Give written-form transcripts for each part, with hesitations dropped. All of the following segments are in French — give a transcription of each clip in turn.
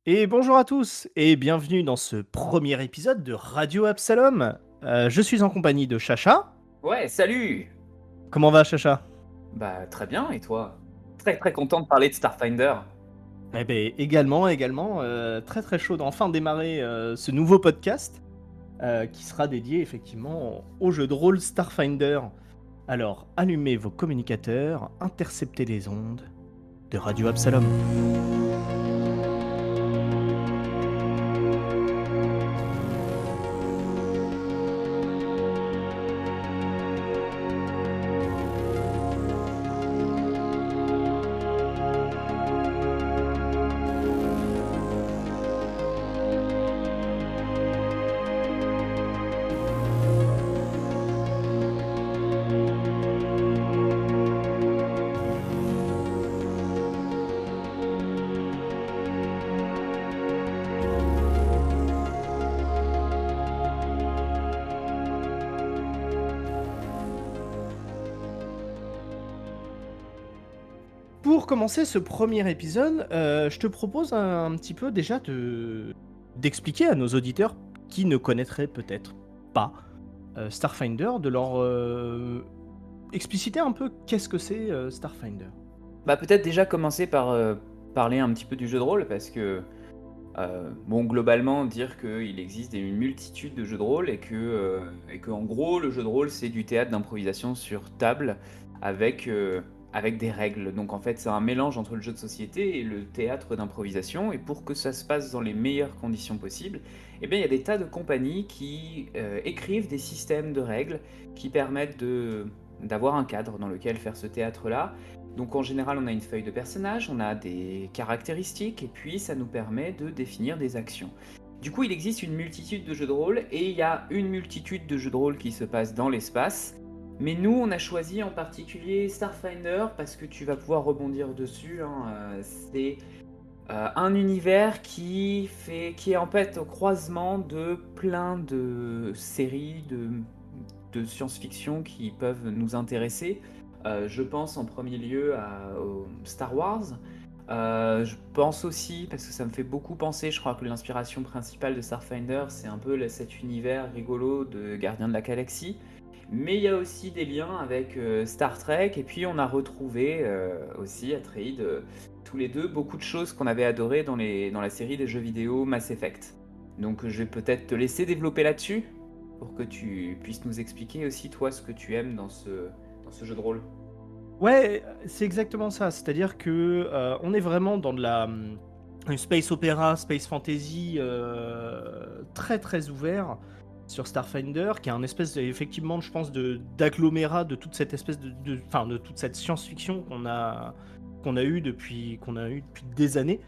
Et bonjour à tous et bienvenue dans ce premier épisode de Radio Absalom. Je suis en compagnie de Chacha. Ouais, salut! Comment va Chacha? Bah, très bien et toi? Très, très content de parler de Starfinder. Eh beh, également, très, très chaud d'enfin démarrer, ce nouveau podcast, qui sera dédié effectivement au jeu de rôle Starfinder. Alors, allumez vos communicateurs, interceptez les ondes de Radio Absalom. Pour commencer ce premier épisode, je te propose un petit peu déjà d'expliquer à nos auditeurs qui ne connaîtraient peut-être pas, Starfinder, de leur, expliciter un peu qu'est-ce que c'est, Starfinder? Bah, peut-être déjà commencer par, parler un petit peu du jeu de rôle parce que, bon, globalement, dire qu'il existe une multitude de jeux de rôle et qu'en gros, le jeu de rôle, c'est du théâtre d'improvisation sur table avec, avec des règles. Donc en fait, c'est un mélange entre le jeu de société et le théâtre d'improvisation et pour que ça se passe dans les meilleures conditions possibles, eh bien, il y a des tas de compagnies qui, écrivent des systèmes de règles qui permettent d'avoir un cadre dans lequel faire ce théâtre-là. Donc en général, on a une feuille de personnage, on a des caractéristiques, et puis ça nous permet de définir des actions. Du coup, il existe une multitude de jeux de rôle, et il y a une multitude de jeux de rôle qui se passent dans l'espace. Mais nous, on a choisi en particulier Starfinder, parce que tu vas pouvoir rebondir dessus, hein, c'est un univers qui est en fait au croisement de plein de séries de science-fiction qui peuvent nous intéresser. Je pense en premier lieu au Star Wars. Je pense aussi, parce que ça me fait beaucoup penser, je crois que l'inspiration principale de Starfinder, c'est un peu cet univers rigolo de Gardien de la Galaxie. Mais il y a aussi des liens avec Star Trek, et puis on a retrouvé aussi, Atreide, tous les deux, beaucoup de choses qu'on avait adorées dans la série des jeux vidéo Mass Effect. Donc je vais peut-être te laisser développer là-dessus, pour que tu puisses nous expliquer aussi, toi, ce que tu aimes dans ce jeu de rôle. Ouais, c'est exactement ça. C'est-à-dire que, on est vraiment dans de la, une space opéra, space fantasy, très, très ouvert sur Starfinder, qui est un espèce effectivement, je pense, d'agglomérat de toute cette espèce enfin, de toute cette science-fiction qu'on a eu depuis des années.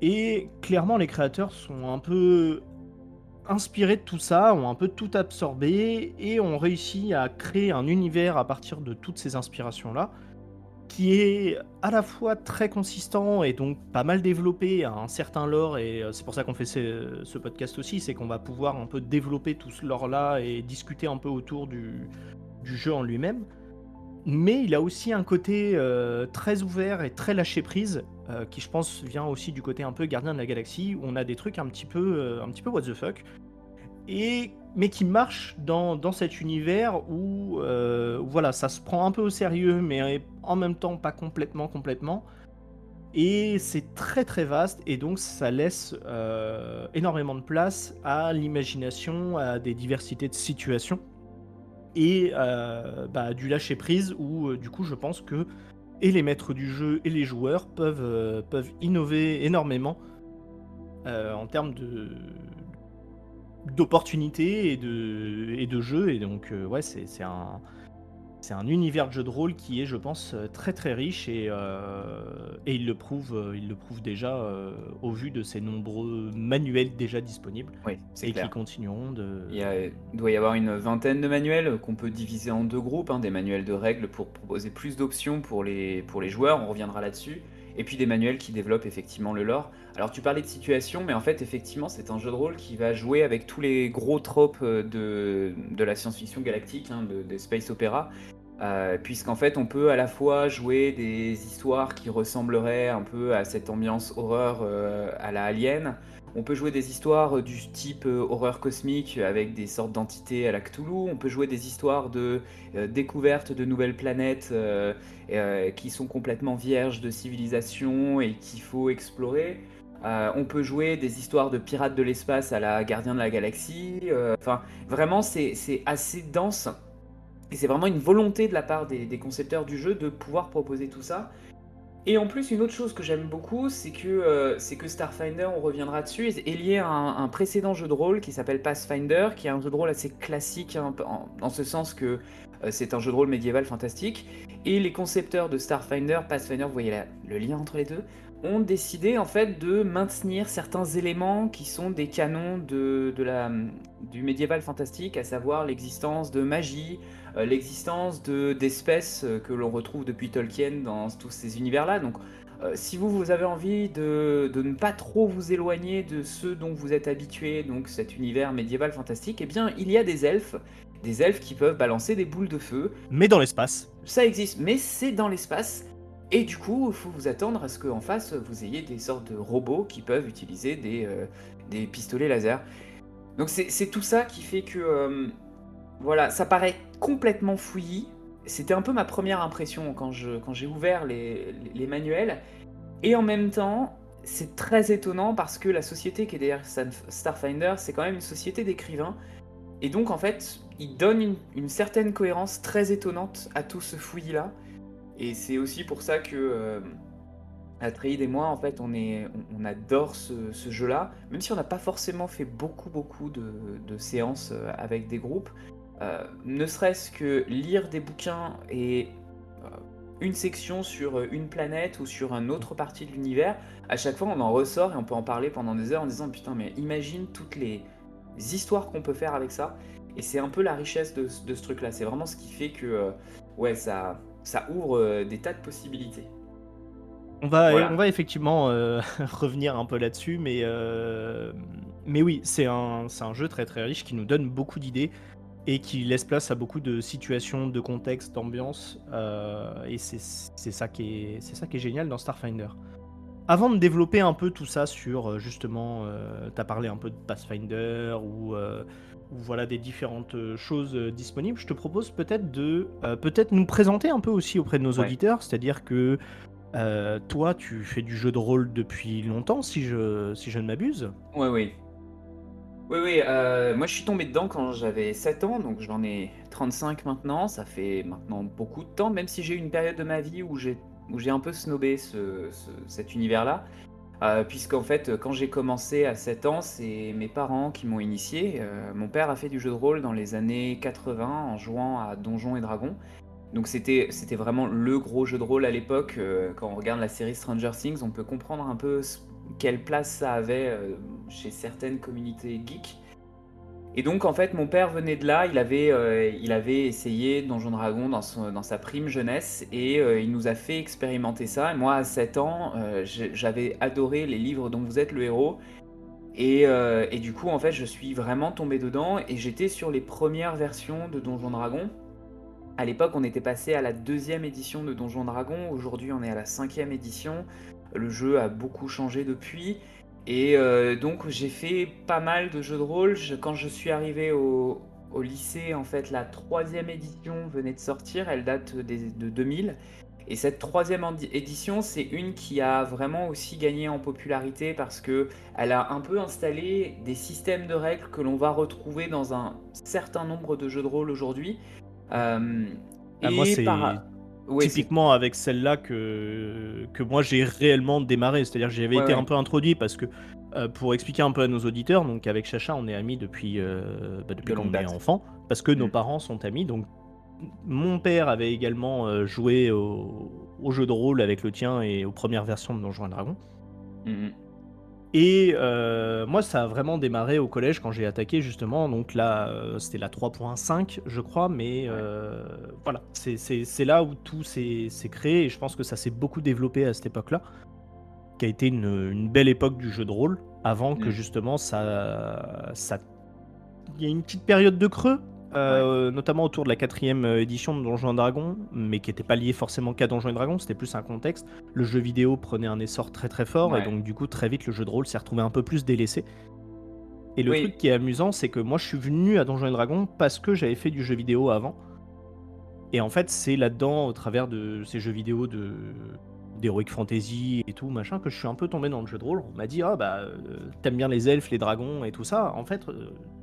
Et clairement, les créateurs sont un peu inspirés de tout ça, ont un peu tout absorbé et ont réussi à créer un univers à partir de toutes ces inspirations-là, qui est à la fois très consistant et donc pas mal développé, a un certain lore. Et c'est pour ça qu'on fait ce podcast aussi, c'est qu'on va pouvoir un peu développer tout ce lore-là et discuter un peu autour du jeu en lui-même. Mais il a aussi un côté très ouvert et très lâché prise, qui je pense vient aussi du côté un peu Gardien de la Galaxie, où on a des trucs un petit peu what the fuck, mais qui marche dans cet univers où, voilà, ça se prend un peu au sérieux, mais en même temps pas complètement. Et c'est très très vaste, et donc ça laisse énormément de place à l'imagination, à des diversités de situations, et bah, du lâcher prise où, du coup, je pense que et les maîtres du jeu et les joueurs peuvent innover énormément en termes d'opportunités et de jeux. Et donc, ouais, c'est un univers de jeu de rôle qui est, je pense, très très riche, et il le prouve déjà au vu de ses nombreux manuels déjà disponibles Oui, c'est et qui clair. continueront Il doit y avoir une vingtaine de manuels qu'on peut diviser en deux groupes, hein, des manuels de règles pour proposer plus d'options pour les joueurs, on reviendra là-dessus, et puis des manuels qui développent effectivement le lore. Alors tu parlais de situation, mais en fait effectivement c'est un jeu de rôle qui va jouer avec tous les gros tropes de la science-fiction galactique, hein, des space opéra. puisqu'en fait, on peut à la fois jouer des histoires qui ressembleraient un peu à cette ambiance horreur à la Alien. On peut jouer des histoires du type horreur cosmique avec des sortes d'entités à la Cthulhu. On peut jouer des histoires de découverte de nouvelles planètes qui sont complètement vierges de civilisation et qu'il faut explorer. On peut jouer des histoires de pirates de l'espace à la Gardien de la Galaxie. Enfin, vraiment, c'est assez dense. Et c'est vraiment une volonté de la part des concepteurs du jeu de pouvoir proposer tout ça. Et en plus, une autre chose que j'aime beaucoup, c'est que Starfinder, on reviendra dessus, est lié à un précédent jeu de rôle qui s'appelle Pathfinder, qui est un jeu de rôle assez classique, hein, en ce sens que c'est un jeu de rôle médiéval fantastique. Et les concepteurs de Starfinder, Pathfinder, vous voyez le lien entre les deux, ont décidé en fait de maintenir certains éléments qui sont des canons du médiéval fantastique, à savoir l'existence de magie, l'existence d'espèces que l'on retrouve depuis Tolkien dans tous ces univers-là. Donc, si vous avez envie de ne pas trop vous éloigner de ceux dont vous êtes habitué, donc cet univers médiéval fantastique, eh bien, il y a des elfes qui peuvent balancer des boules de feu. Mais dans l'espace. Ça existe, mais c'est dans l'espace. Et du coup, il faut vous attendre à ce qu'en face, vous ayez des sortes de robots qui peuvent utiliser des pistolets laser. Donc c'est tout ça qui fait que voilà, ça paraît complètement fouillis. C'était un peu ma première impression quand j'ai ouvert les manuels. Et en même temps, c'est très étonnant parce que la société qui est derrière Starfinder, c'est quand même une société d'écrivains. Et donc, en fait, ils donnent une certaine cohérence très étonnante à tout ce fouillis-là. Et c'est aussi pour ça que Atreide et moi, en fait, on adore ce jeu-là, même si on n'a pas forcément fait beaucoup de séances avec des groupes. Ne serait-ce que lire des bouquins et une section sur une planète ou sur une autre partie de l'univers, à chaque fois on en ressort et on peut en parler pendant des heures en disant putain mais imagine toutes les histoires qu'on peut faire avec ça. Et c'est un peu la richesse de ce truc-là. C'est vraiment ce qui fait que ouais, ça ouvre des tas de possibilités. On Voilà. va effectivement revenir un peu là-dessus, mais oui, c'est un jeu très très riche qui nous donne beaucoup d'idées et qui laisse place à beaucoup de situations, de contextes, d'ambiance, et c'est ça qui est génial dans Starfinder. Avant de développer un peu tout ça sur justement, t'as parlé un peu de Pathfinder ou voilà des différentes choses disponibles, je te propose peut-être de peut-être nous présenter un peu aussi auprès de nos Ouais. auditeurs, c'est-à-dire que toi, tu fais du jeu de rôle depuis longtemps, si je ne m'abuse. Ouais, oui. Oui, oui, moi je suis tombé dedans quand j'avais 7 ans, donc j'en ai 35 maintenant, ça fait maintenant beaucoup de temps, même si j'ai eu une période de ma vie où j'ai un peu snobé cet univers-là, puisqu'en fait quand j'ai commencé à 7 ans, c'est mes parents qui m'ont initié. Mon père a fait du jeu de rôle dans les années 80 en jouant à Donjons et Dragons, donc c'était vraiment le gros jeu de rôle à l'époque. Quand on regarde la série Stranger Things, on peut comprendre un peu quelle place ça avait chez certaines communautés geeks. Et donc en fait mon père venait de là, il avait essayé Donjon Dragon dans sa prime jeunesse et il nous a fait expérimenter ça. Et moi à 7 ans, j'avais adoré les livres dont vous êtes le héros. Et du coup en fait je suis vraiment tombé dedans et j'étais sur les premières versions de Donjon Dragon. À l'époque, on était passé à la deuxième édition de Donjon Dragon. Aujourd'hui, on est à la cinquième édition. Le jeu a beaucoup changé depuis. Et donc, j'ai fait pas mal de jeux de rôle. Quand je suis arrivé au lycée, en fait, la troisième édition venait de sortir. Elle date de 2000. Et cette troisième édition, c'est une qui a vraiment aussi gagné en popularité parce que elle a un peu installé des systèmes de règles que l'on va retrouver dans un certain nombre de jeux de rôle aujourd'hui. Euh, Ah, moi, et c'est par... Ouais, c'est... typiquement avec celle-là que moi j'ai réellement démarré. C'est-à-dire que j'avais Ouais, été un ouais. peu introduit parce que, pour expliquer un peu à nos auditeurs, donc avec Chacha, on est amis depuis, De depuis longue qu'on est date. enfant, parce que nos Mm. parents sont amis. Donc mon père avait également joué au jeu de rôle avec le tien et aux premières versions de Donjons et Dragons. Mm, Et moi, ça a vraiment démarré au collège quand j'ai attaqué justement. Donc là, c'était la 3.5, je crois, mais ouais. voilà, c'est là où tout s'est créé et je pense que ça s'est beaucoup développé à cette époque-là, qui a été une belle époque du jeu de rôle, avant que Mm. justement il y ait une petite période de creux, Ouais, notamment autour de la quatrième édition de Donjons et Dragons, mais qui était pas liée forcément qu'à Donjons et Dragons, c'était plus un contexte. Le jeu vidéo prenait un essor très très fort et ouais. donc du coup très vite le jeu de rôle s'est retrouvé un peu plus délaissé. Et le truc Oui, qui est amusant, c'est que moi je suis venu à Donjons et Dragons parce que j'avais fait du jeu vidéo avant. Et en fait, c'est là-dedans, au travers de ces jeux vidéo de d'Heroic Fantasy et tout machin, que je suis un peu tombé dans le jeu de rôle. On m'a dit: «Ah bah, tu bien les elfes, les dragons et tout ça. En fait,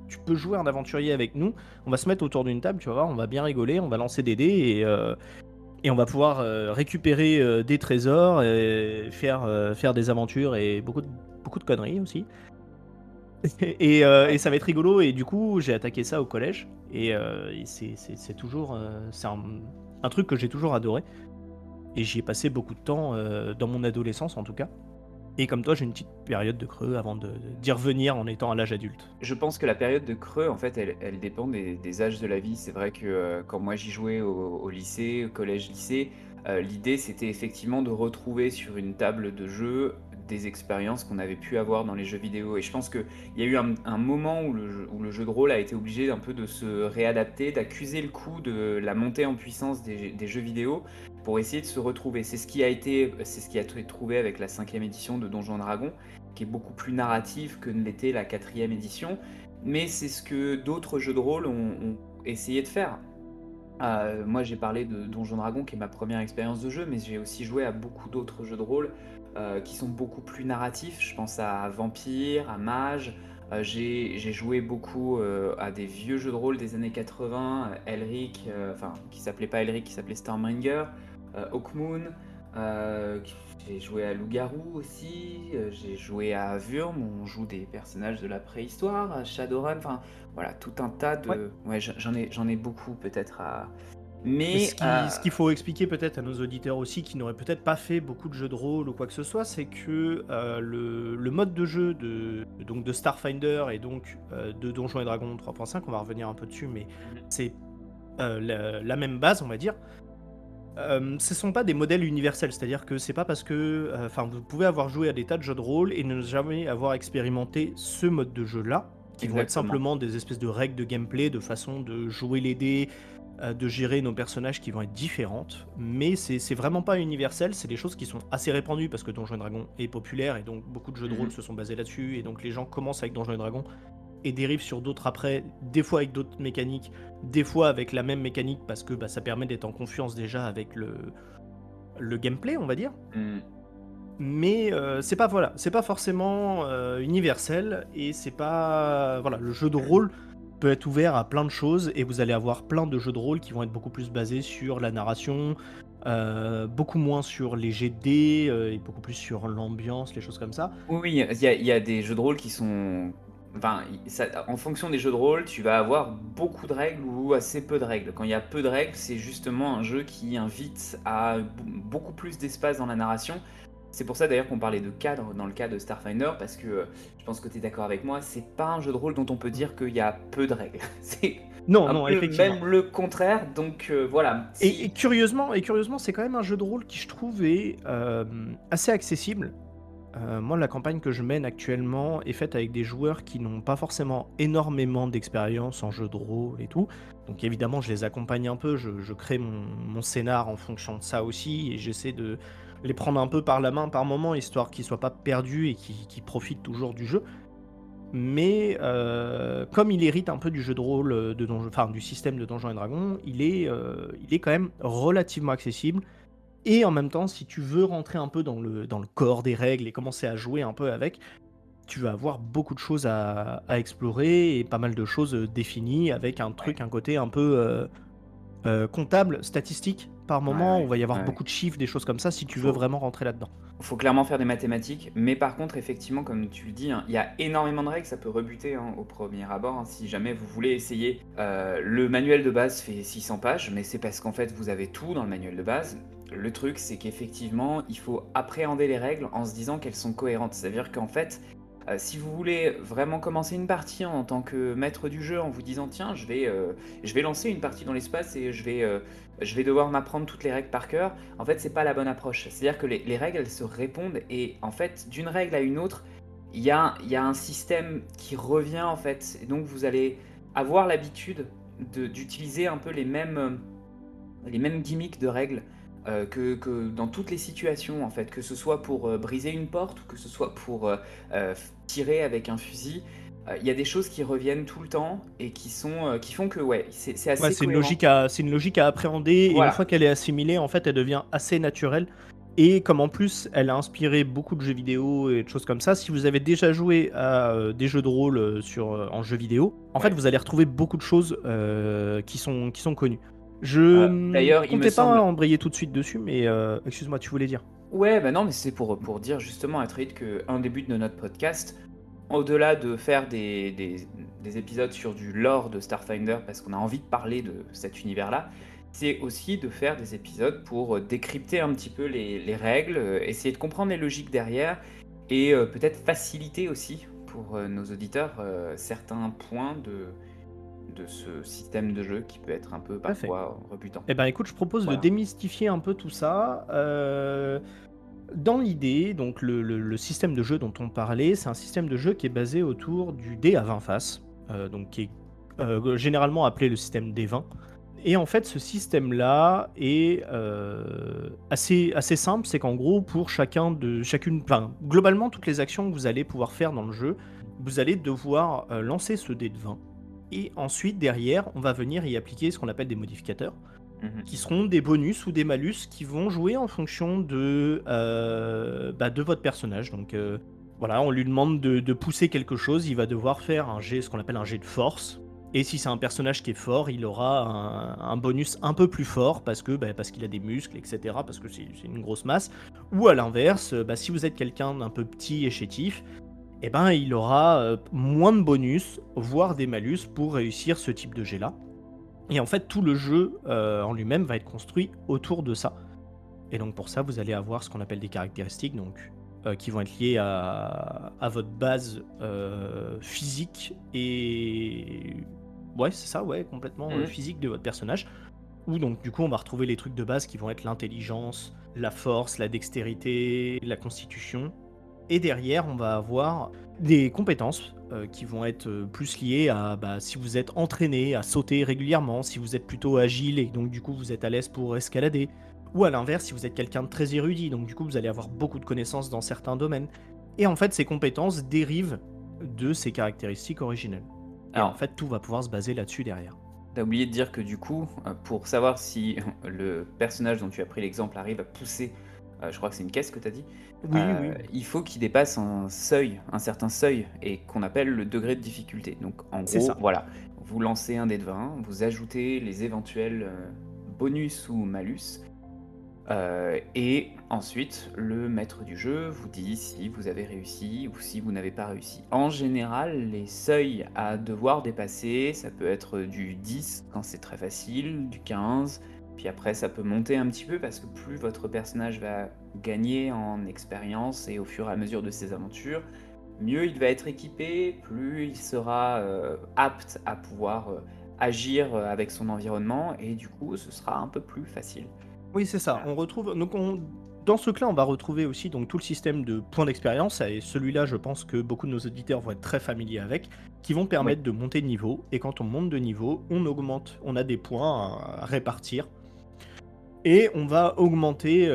tu peux jouer un aventurier avec nous. On va se mettre autour d'une table, tu vas voir, on va bien rigoler, on va lancer des dés et on va pouvoir, récupérer, des trésors et faire des aventures et beaucoup de conneries aussi». Et ouais. ça va être rigolo et du coup, j'ai attaqué ça au collège et c'est toujours, c'est un truc que j'ai toujours adoré et j'y ai passé beaucoup de temps, dans mon adolescence en tout cas. Et comme toi, j'ai une petite période de creux avant d'y revenir en étant à l'âge adulte. Je pense que la période de creux, en fait, elle dépend des âges de la vie. C'est vrai que, quand moi j'y jouais au lycée, au collège-lycée, l'idée c'était effectivement de retrouver sur une table de jeu des expériences qu'on avait pu avoir dans les jeux vidéo et je pense qu'il y a eu un moment où le jeu de rôle a été obligé un peu de se réadapter, d'accuser le coup de la montée en puissance des jeux vidéo pour essayer de se retrouver. C'est ce qui a été trouvé avec la 5e édition de Donjons& et Dragons, qui est beaucoup plus narrative que ne l'était la 4e édition, mais c'est ce que d'autres jeux de rôle ont essayé de faire. Moi j'ai parlé de Donjons Dragons qui est ma première expérience de jeu, mais j'ai aussi joué à beaucoup d'autres jeux de rôle qui sont beaucoup plus narratifs. Je pense à Vampire, à Mage. J'ai joué beaucoup à des vieux jeux de rôle des années 80, Elric, enfin qui s'appelait pas Elric, qui s'appelait Stormbringer, Hawkmoon. euh, j'ai joué à Loup-Garou aussi, j'ai joué à Wurm, où on joue des personnages de la préhistoire, à Shadowrun, enfin voilà, tout un tas Ouais. de... Ouais, j'en ai beaucoup peut-être à... Mais Mais ce qu'il faut expliquer peut-être à nos auditeurs aussi qui n'auraient peut-être pas fait beaucoup de jeux de rôle ou quoi que ce soit, c'est que le mode de jeu donc de Starfinder et donc de Donjons et Dragons 3.5, on va revenir un peu dessus, mais Mhm. c'est la même base, on va dire. Ce sont pas des modèles universels, c'est-à-dire que c'est pas parce que, enfin, vous pouvez avoir joué à des tas de jeux de rôle et ne jamais avoir expérimenté ce mode de jeu-là, qui vont être Exactement. simplement des espèces de règles de gameplay, de façon de jouer les dés, de gérer nos personnages qui vont être différentes. Mais c'est vraiment pas universel, c'est des choses qui sont assez répandues parce que Donjons et Dragons est populaire et donc beaucoup de jeux de rôle Mhm. se sont basés là-dessus et donc les gens commencent avec Donjons et Dragons et dérive sur d'autres après, des fois avec d'autres mécaniques, des fois avec la même mécanique parce que bah, ça permet d'être en confiance déjà avec le gameplay, on va dire. Mhm. Mais c'est pas voilà, c'est pas forcément universel et c'est pas voilà, le jeu de rôle peut être ouvert à plein de choses et vous allez avoir plein de jeux de rôle qui vont être beaucoup plus basés sur la narration, beaucoup moins sur les jets de dés et beaucoup plus sur l'ambiance, les choses comme ça. Oui, oui, il y a des jeux de rôle qui sont... Enfin, en fonction des jeux de rôle, tu vas avoir beaucoup de règles ou assez peu de règles. Quand il y a peu de règles, c'est justement un jeu qui invite à beaucoup plus d'espace dans la narration. C'est pour ça d'ailleurs qu'on parlait de cadre dans le cas de Starfinder, parce que je pense que tu es d'accord avec moi, c'est pas un jeu de rôle dont on peut dire qu'il y a peu de règles. C'est Non, un non, peu effectivement. même le contraire, donc voilà. Et Si... curieusement, c'est quand même un jeu de rôle qui, je trouve, est assez accessible. Moi, la campagne que je mène actuellement est faite avec des joueurs qui n'ont pas forcément énormément d'expérience en jeu de rôle et tout. Donc évidemment, je les accompagne un peu, je crée mon scénar en fonction de ça aussi, et j'essaie de les prendre un peu par la main par moment, histoire qu'ils soient pas perdus et qu'ils profitent toujours du jeu. Mais comme il hérite un peu du jeu de rôle enfin du système de Donjons et Dragons, il est quand même relativement accessible. Et en même temps, si tu veux rentrer un peu dans le corps des règles et commencer à jouer un peu avec, tu vas avoir beaucoup de choses à explorer et pas mal de choses définies avec un Ouais, truc, un côté un peu comptable, statistique par ouais, moment. Où ouais, il va y avoir ouais. beaucoup de chiffres, des choses comme ça, si tu veux Faut, vraiment rentrer là-dedans. faut clairement faire des mathématiques, mais par contre, effectivement, comme tu le dis, hein, il y a énormément de règles, ça peut rebuter hein, au premier abord, hein, si jamais vous voulez essayer. Le manuel de base fait 600 pages, mais c'est parce qu'en fait, vous avez tout dans le manuel de base. Le truc, c'est qu'effectivement, il faut appréhender les règles en se disant qu'elles sont cohérentes. C'est-à-dire qu'en fait, si vous voulez vraiment commencer une partie en tant que maître du jeu en vous disant tiens, je vais lancer une partie dans l'espace et je vais devoir m'apprendre toutes les règles par cœur, en fait, c'est pas la bonne approche. C'est-à-dire que les règles, elles se répondent et en fait, d'une règle à une autre, il y a un système qui revient en fait. Et donc, vous allez avoir l'habitude d'utiliser un peu les mêmes gimmicks de règles que dans toutes les situations, en fait, que ce soit pour briser une porte ou que ce soit pour tirer avec un fusil. Il y a des choses qui reviennent tout le temps et qui font que ouais, c'est Ouais, assez cohérent. c'est une logique à appréhender, et une fois Voilà. qu'elle est assimilée, en fait, elle devient assez naturelle. Et comme en plus, elle a inspiré beaucoup de jeux vidéo et de choses comme ça, si vous avez déjà joué à des jeux de rôle en jeux vidéo, en fait, Ouais. vous allez retrouver beaucoup de choses qui sont connues. Je D'ailleurs, il me comptais pas semble. embrayer tout de suite dessus, mais excuse-moi, tu voulais dire. Ouais, bah non, mais c'est pour dire justement à Trade que un des buts de notre podcast, au-delà de faire des épisodes sur du lore de Starfinder, parce qu'on a envie de parler de cet univers-là, c'est aussi de faire des épisodes pour décrypter un petit peu les règles, essayer de comprendre les logiques derrière, et peut-être faciliter aussi pour nos auditeurs certains points de ce système de jeu qui peut être un peu Tout à fait. parfois rebutant. Eh ben écoute, je propose de Voilà. démystifier un peu tout ça. Dans l'idée, donc le système de jeu dont on parlait, c'est un système de jeu qui est basé autour du dé à 20 faces, donc qui est généralement appelé le système d 20. Et en fait, ce système-là est assez simple, c'est qu'en gros, pour enfin, globalement, toutes les actions que vous allez pouvoir faire dans le jeu, vous allez devoir lancer ce dé de 20. Et ensuite, derrière, on va venir y appliquer ce qu'on appelle des modificateurs, Mhm. qui seront des bonus ou des malus qui vont jouer en fonction de votre personnage. Donc voilà, on lui demande de pousser quelque chose, il va devoir faire un jet, ce qu'on appelle un jet de force. Et si c'est un personnage qui est fort, il aura un bonus un peu plus fort parce qu'il a des muscles, etc. Parce que c'est une grosse masse. Ou à l'inverse, si vous êtes quelqu'un d'un peu petit et chétif, eh ben, il aura moins de bonus, voire des malus pour réussir ce type de jet-là. Et en fait, tout le jeu en lui-même va être construit autour de ça. Et donc pour ça, vous allez avoir ce qu'on appelle des caractéristiques, donc qui vont être liées à votre base physique et ouais, c'est ça, ouais, complètement Mhm. physique de votre personnage. Où donc du coup, on va retrouver les trucs de base qui vont être l'intelligence, la force, la dextérité, la constitution. Et derrière, on va avoir des compétences qui vont être plus liées à si vous êtes entraîné à sauter régulièrement, si vous êtes plutôt agile et donc du coup vous êtes à l'aise pour escalader, ou à l'inverse si vous êtes quelqu'un de très érudit, donc du coup vous allez avoir beaucoup de connaissances dans certains domaines. Et en fait, ces compétences dérivent de ces caractéristiques originelles. Et en Alors, fait, tout va pouvoir se baser là-dessus derrière. t'as oublié de dire que du coup, pour savoir si le personnage dont tu as pris l'exemple arrive à pousser, je crois que c'est une caisse que tu as dit, Oui, oui, oui. il faut qu'il dépasse un seuil, un certain seuil, et qu'on appelle le degré de difficulté. Donc en C'est gros, ça. voilà, vous lancez un dé de 20, vous ajoutez les éventuels bonus ou malus, et ensuite, le maître du jeu vous dit si vous avez réussi ou si vous n'avez pas réussi. En général, les seuils à devoir dépasser, ça peut être du 10 quand c'est très facile, du 15, puis après ça peut monter un petit peu parce que plus votre personnage va gagner en expérience et au fur et à mesure de ses aventures, mieux il va être équipé, plus il sera apte à pouvoir agir avec son environnement et du coup ce sera un peu plus facile. Oui, c'est ça. Voilà. On retrouve dans ce truc-là, on va retrouver aussi donc tout le système de points d'expérience, et celui-là, je pense que beaucoup de nos auditeurs vont être très familiers avec, qui vont Oui. permettre de monter de niveau. Et quand on monte de niveau, on augmente, on a des points à répartir, et on va augmenter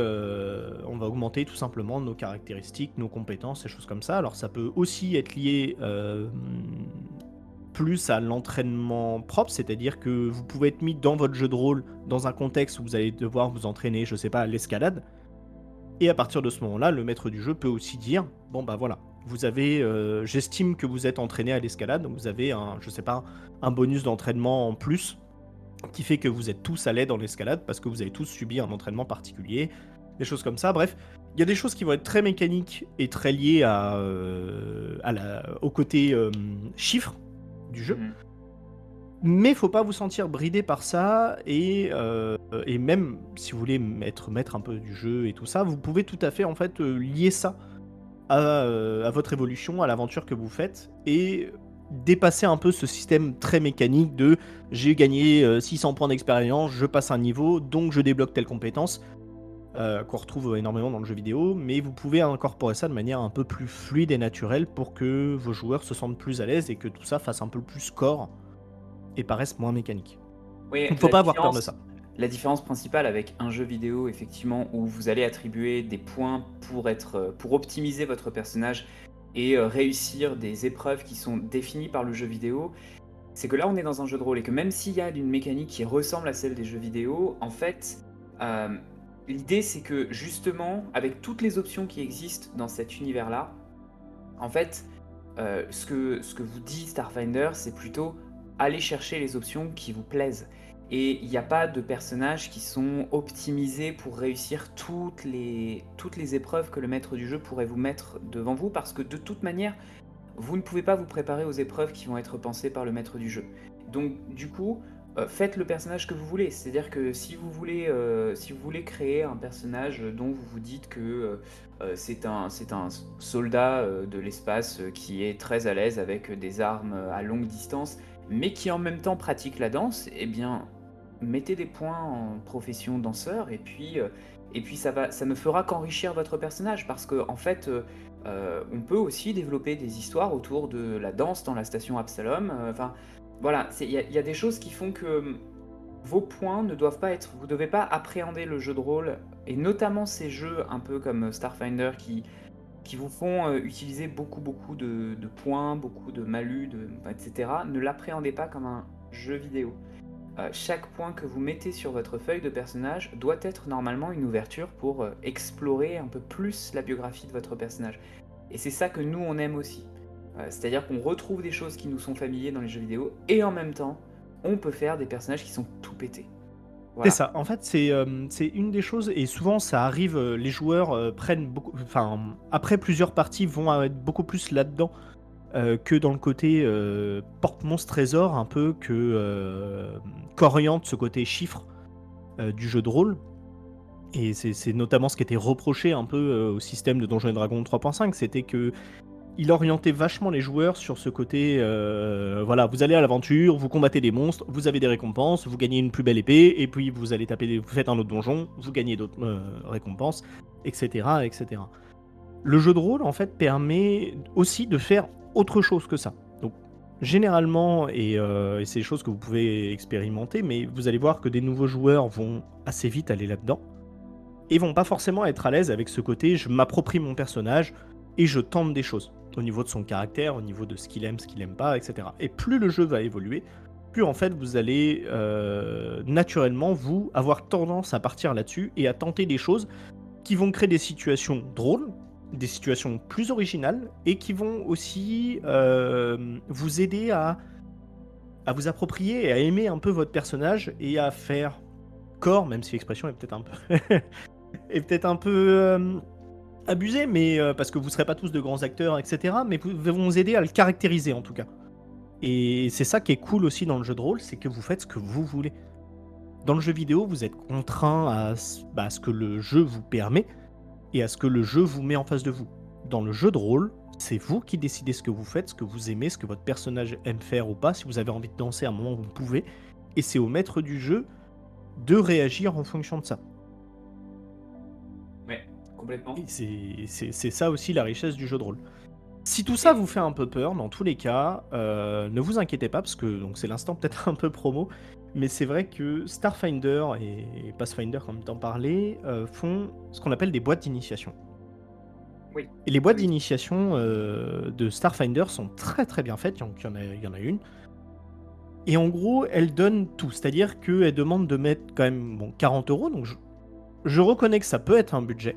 tout simplement nos caractéristiques, nos compétences, et choses comme ça. Alors ça peut aussi être lié plus à l'entraînement propre, c'est-à-dire que vous pouvez être mis dans votre jeu de rôle dans un contexte où vous allez devoir vous entraîner, je sais pas, à l'escalade. Et à partir de ce moment-là, le maître du jeu peut aussi dire, bon bah voilà, vous avez, j'estime que vous êtes entraîné à l'escalade, donc vous avez je sais pas, un bonus d'entraînement en plus qui fait que vous êtes tous à l'aise dans l'escalade parce que vous avez tous subi un entraînement particulier, des choses comme ça. Bref, il y a des choses qui vont être très mécaniques et très liées au côté chiffre du jeu. Mhm. Mais faut pas vous sentir bridé par ça, et même si vous voulez être maître un peu du jeu et tout ça, vous pouvez tout à fait en fait lier ça à votre évolution, à l'aventure que vous faites, et dépasser un peu ce système très mécanique de j'ai gagné 600 points d'expérience, je passe un niveau, donc je débloque telle compétence, qu'on retrouve énormément dans le jeu vidéo, mais vous pouvez incorporer ça de manière un peu plus fluide et naturelle pour que vos joueurs se sentent plus à l'aise et que tout ça fasse un peu plus corps et paraissent moins mécaniques. Oui, Il ne faut pas avoir peur de ça. la différence principale avec un jeu vidéo, effectivement, où vous allez attribuer des points pour optimiser votre personnage et réussir des épreuves qui sont définies par le jeu vidéo, c'est que là, on est dans un jeu de rôle et que même s'il y a une mécanique qui ressemble à celle des jeux vidéo, en fait, euh, l'idée c'est que justement, avec toutes les options qui existent dans cet univers-là, en fait, ce que vous dit Starfinder, c'est plutôt aller chercher les options qui vous plaisent. Et il n'y a pas de personnages qui sont optimisés pour réussir toutes les épreuves que le maître du jeu pourrait vous mettre devant vous, parce que de toute manière, vous ne pouvez pas vous préparer aux épreuves qui vont être pensées par le maître du jeu. Donc du coup, faites le personnage que vous voulez. C'est-à-dire que si vous voulez créer un personnage dont vous vous dites que c'est un soldat de l'espace qui est très à l'aise avec des armes à longue distance, mais qui en même temps pratique la danse, eh bien, mettez des points en profession danseur, et puis ça ne fera qu'enrichir votre personnage, parce que en fait, on peut aussi développer des histoires autour de la danse dans la station Absalom. Enfin, voilà, il y a des choses qui font que vos points ne doivent pas être. Vous devez pas appréhender le jeu de rôle, et notamment ces jeux un peu comme Starfinder qui vous font utiliser beaucoup, beaucoup de points, beaucoup de malus, etc. Ne l'appréhendez pas comme un jeu vidéo. Chaque point que vous mettez sur votre feuille de personnage doit être normalement une ouverture pour explorer un peu plus la biographie de votre personnage. Et c'est ça que nous, on aime aussi. C'est-à-dire qu'on retrouve des choses qui nous sont familières dans les jeux vidéo, et en même temps, on peut faire des personnages qui sont tout pétés. C'est Voilà. ça. En fait, c'est une des choses, et souvent ça arrive, les joueurs prennent beaucoup. Enfin, après plusieurs parties, vont être beaucoup plus là-dedans que dans le côté porte-monstre trésor, un peu qu'oriente ce côté chiffre du jeu de rôle. Et c'est notamment ce qui était reproché un peu au système de Donjons et Dragons 3.5, c'était que il orientait vachement les joueurs sur ce côté, voilà, vous allez à l'aventure, vous combattez des monstres, vous avez des récompenses, vous gagnez une plus belle épée, et puis vous allez vous faites un autre donjon, vous gagnez d'autres récompenses, etc., etc. Le jeu de rôle, en fait, permet aussi de faire autre chose que ça. Donc, généralement, et c'est des choses que vous pouvez expérimenter, mais vous allez voir que des nouveaux joueurs vont assez vite aller là-dedans, et vont pas forcément être à l'aise avec ce côté, je m'approprie mon personnage, et je tente des choses au niveau de son caractère, au niveau de ce qu'il aime pas, etc. Et plus le jeu va évoluer, plus en fait vous allez naturellement vous avoir tendance à partir là-dessus et à tenter des choses qui vont créer des situations drôles, des situations plus originales, et qui vont aussi vous aider à vous approprier et à aimer un peu votre personnage et à faire corps, même si l'expression est peut-être un peu abusé, mais parce que vous ne serez pas tous de grands acteurs, etc. Mais vous vont vous aider à le caractériser en tout cas. Et c'est ça qui est cool aussi dans le jeu de rôle, c'est que vous faites ce que vous voulez. Dans le jeu vidéo, vous êtes contraint à ce que le jeu vous permet et à ce que le jeu vous met en face de vous. Dans le jeu de rôle, c'est vous qui décidez ce que vous faites, ce que vous aimez, ce que votre personnage aime faire ou pas. Si vous avez envie de danser à un moment, vous pouvez. Et c'est au maître du jeu de réagir en fonction de ça. Ouais, complètement. Et c'est ça aussi la richesse du jeu de rôle. Si tout ça vous fait un peu peur, dans tous les cas, ne vous inquiétez pas, parce que donc c'est l'instant peut-être un peu promo, mais c'est vrai que Starfinder et Pathfinder, comme t'en parlais, font ce qu'on appelle des boîtes d'initiation. Oui. Et les boîtes Oui. d'initiation de Starfinder sont très très bien faites, il y en a une. Et en gros, elles donnent tout, c'est-à-dire qu'elles demandent de mettre quand même 40 €, donc je reconnais que ça peut être un budget,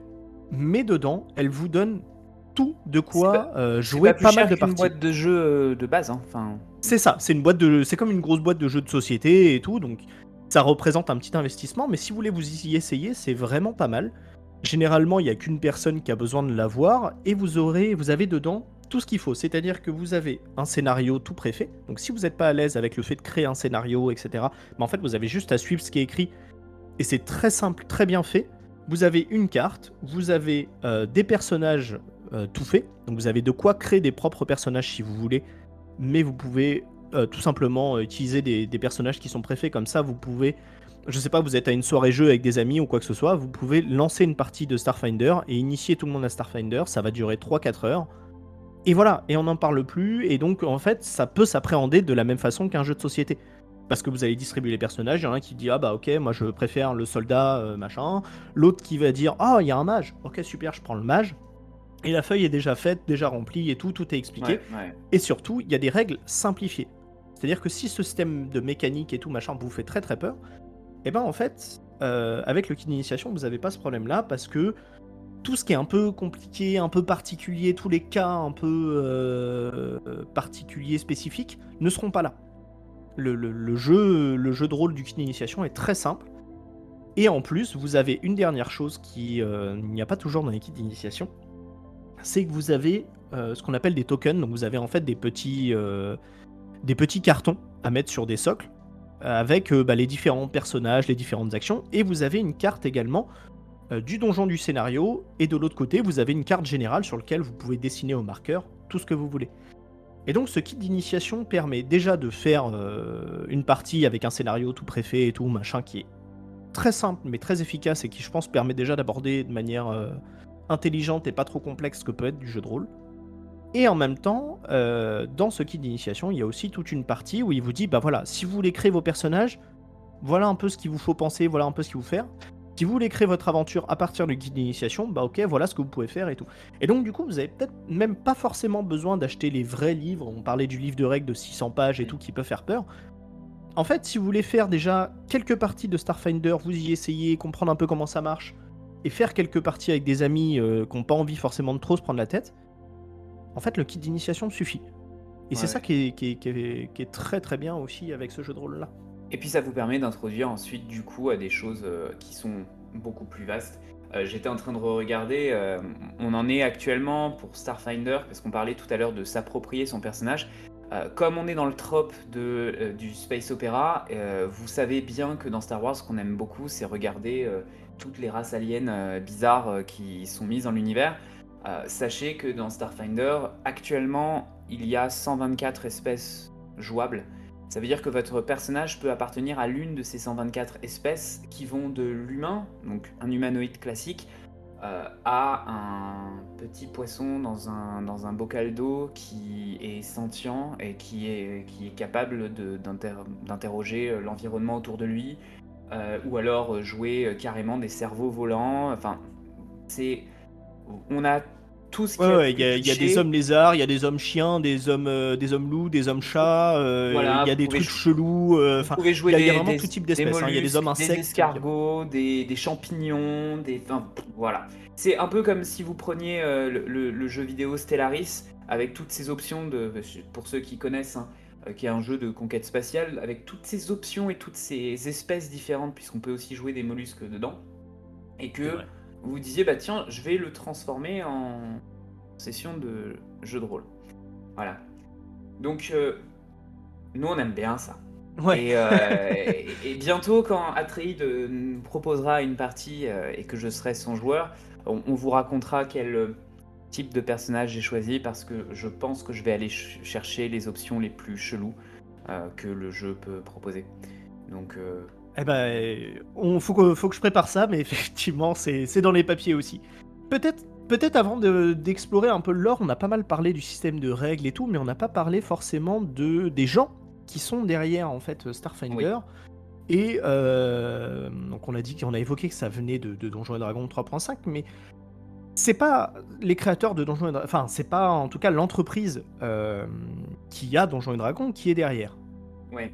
mais dedans, elles vous donnent tout de quoi jouer C'est pas plus mal cher de qu'une parties. boîte de jeu de base, hein. Enfin, C'est ça, c'est comme une grosse boîte de jeux de société et tout, donc ça représente un petit investissement, mais si vous voulez vous y essayer, c'est vraiment pas mal. Généralement, il n'y a qu'une personne qui a besoin de l'avoir, et vous avez dedans tout ce qu'il faut, c'est-à-dire que vous avez un scénario tout préfet, donc si vous n'êtes pas à l'aise avec le fait de créer un scénario, etc., en fait vous avez juste à suivre ce qui est écrit, et c'est très simple, très bien fait. Vous avez une carte, vous avez des personnages tout faits, donc vous avez de quoi créer des propres personnages si vous voulez, mais vous pouvez tout simplement utiliser des personnages qui sont préfaits, comme ça vous pouvez, je sais pas, vous êtes à une soirée jeu avec des amis ou quoi que ce soit, vous pouvez lancer une partie de Starfinder et initier tout le monde à Starfinder, ça va durer 3-4 heures, et voilà, et on n'en parle plus, et donc en fait ça peut s'appréhender de la même façon qu'un jeu de société. parce que vous allez distribuer les personnages. Il y en a un qui dit ah bah ok, moi je préfère le soldat machin. L'autre qui va dire ah il y a un mage. Ok super, je prends le mage. Et la feuille est déjà faite, déjà remplie et tout est expliqué. Ouais, ouais. Et surtout, il y a des règles simplifiées. C'est-à-dire que si ce système de mécanique et tout machin vous fait très très peur, et ben en fait, avec le kit d'initiation, vous n'avez pas ce problème-là parce que tout ce qui est un peu compliqué, un peu particulier, tous les cas un peu particuliers, spécifiques, ne seront pas là. Le jeu de rôle du kit d'initiation est très simple. Et en plus, vous avez une dernière chose qui il n'y a pas toujours dans les kits d'initiation, c'est que vous avez ce qu'on appelle des tokens. Donc vous avez en fait des petits cartons à mettre sur des socles avec les différents personnages, les différentes actions. Et vous avez une carte également du donjon du scénario. Et de l'autre côté, vous avez une carte générale sur laquelle vous pouvez dessiner au marqueur tout ce que vous voulez. Et donc ce kit d'initiation permet déjà de faire une partie avec un scénario tout préfet et tout, machin, qui est très simple mais très efficace et qui je pense permet déjà d'aborder de manière intelligente et pas trop complexe ce que peut être du jeu de rôle. Et en même temps, dans ce kit d'initiation, il y a aussi toute une partie où il vous dit, bah voilà, si vous voulez créer vos personnages, voilà un peu ce qu'il vous faut penser, voilà un peu ce qu'il vous faut faire. Si vous voulez créer votre aventure à partir du kit d'initiation, bah ok, voilà ce que vous pouvez faire et tout. Et donc du coup, vous avez peut-être même pas forcément besoin d'acheter les vrais livres. On parlait du livre de règles de 600 pages et tout qui peut faire peur. En fait, si vous voulez faire déjà quelques parties de Starfinder, vous y essayez, comprendre un peu comment ça marche, et faire quelques parties avec des amis qui n'ont pas envie forcément de trop se prendre la tête, en fait, le kit d'initiation suffit. Et c'est Ouais. ça qui est très très bien aussi avec ce jeu de rôle-là. Et puis ça vous permet d'introduire ensuite du coup à des choses qui sont beaucoup plus vastes. J'étais en train de regarder, on en est actuellement pour Starfinder, parce qu'on parlait tout à l'heure de s'approprier son personnage. Comme on est dans le trope du space opéra, vous savez bien que dans Star Wars, ce qu'on aime beaucoup, c'est regarder toutes les races aliens bizarres qui sont mises dans l'univers. Sachez que dans Starfinder, actuellement, il y a 124 espèces jouables. Ça veut dire que votre personnage peut appartenir à l'une de ces 124 espèces qui vont de l'humain, donc un humanoïde classique, à un petit poisson dans un bocal d'eau qui est sentient et qui est capable d'interroger l'environnement autour de lui, ou alors jouer carrément des cerveaux volants. Enfin, on a tout ce qu'il y a de Ouais, plus il y a des cliché. hommes lézards, il y a des hommes chiens, des hommes loups, des hommes chats, il Voilà, y a vous des pouvez, trucs chelous, vous enfin, pouvez jouer il y a vraiment tout type des d'espèces, hein. Il y a des hommes mollusques, des insectes, escargots, des champignons, enfin, voilà. C'est un peu comme si vous preniez le jeu vidéo Stellaris avec toutes ces options pour ceux qui connaissent, hein, qui est un jeu de conquête spatiale, avec toutes ces options et toutes ces espèces différentes, puisqu'on peut aussi jouer des mollusques dedans, et C'est que vrai. vous vous disiez, bah tiens, je vais le transformer en session de jeu de rôle. Voilà. Donc, nous, on aime bien ça. Ouais. Et bientôt, quand Atreide nous proposera une partie et que je serai son joueur, on vous racontera quel type de personnage j'ai choisi, parce que je pense que je vais aller chercher les options les plus cheloues que le jeu peut proposer. Donc, Eh ben, faut que je prépare ça, mais effectivement, c'est dans les papiers aussi. Peut-être avant d'explorer un peu le lore, on a pas mal parlé du système de règles et tout, mais on n'a pas parlé forcément des gens qui sont derrière en fait Starfinder. oui. Et donc on a évoqué que ça venait de Donjons et Dragons 3.5, mais c'est pas les créateurs de Donjons et Dragons, enfin c'est pas en tout cas l'entreprise qui a Donjons et Dragons qui est derrière. Ouais.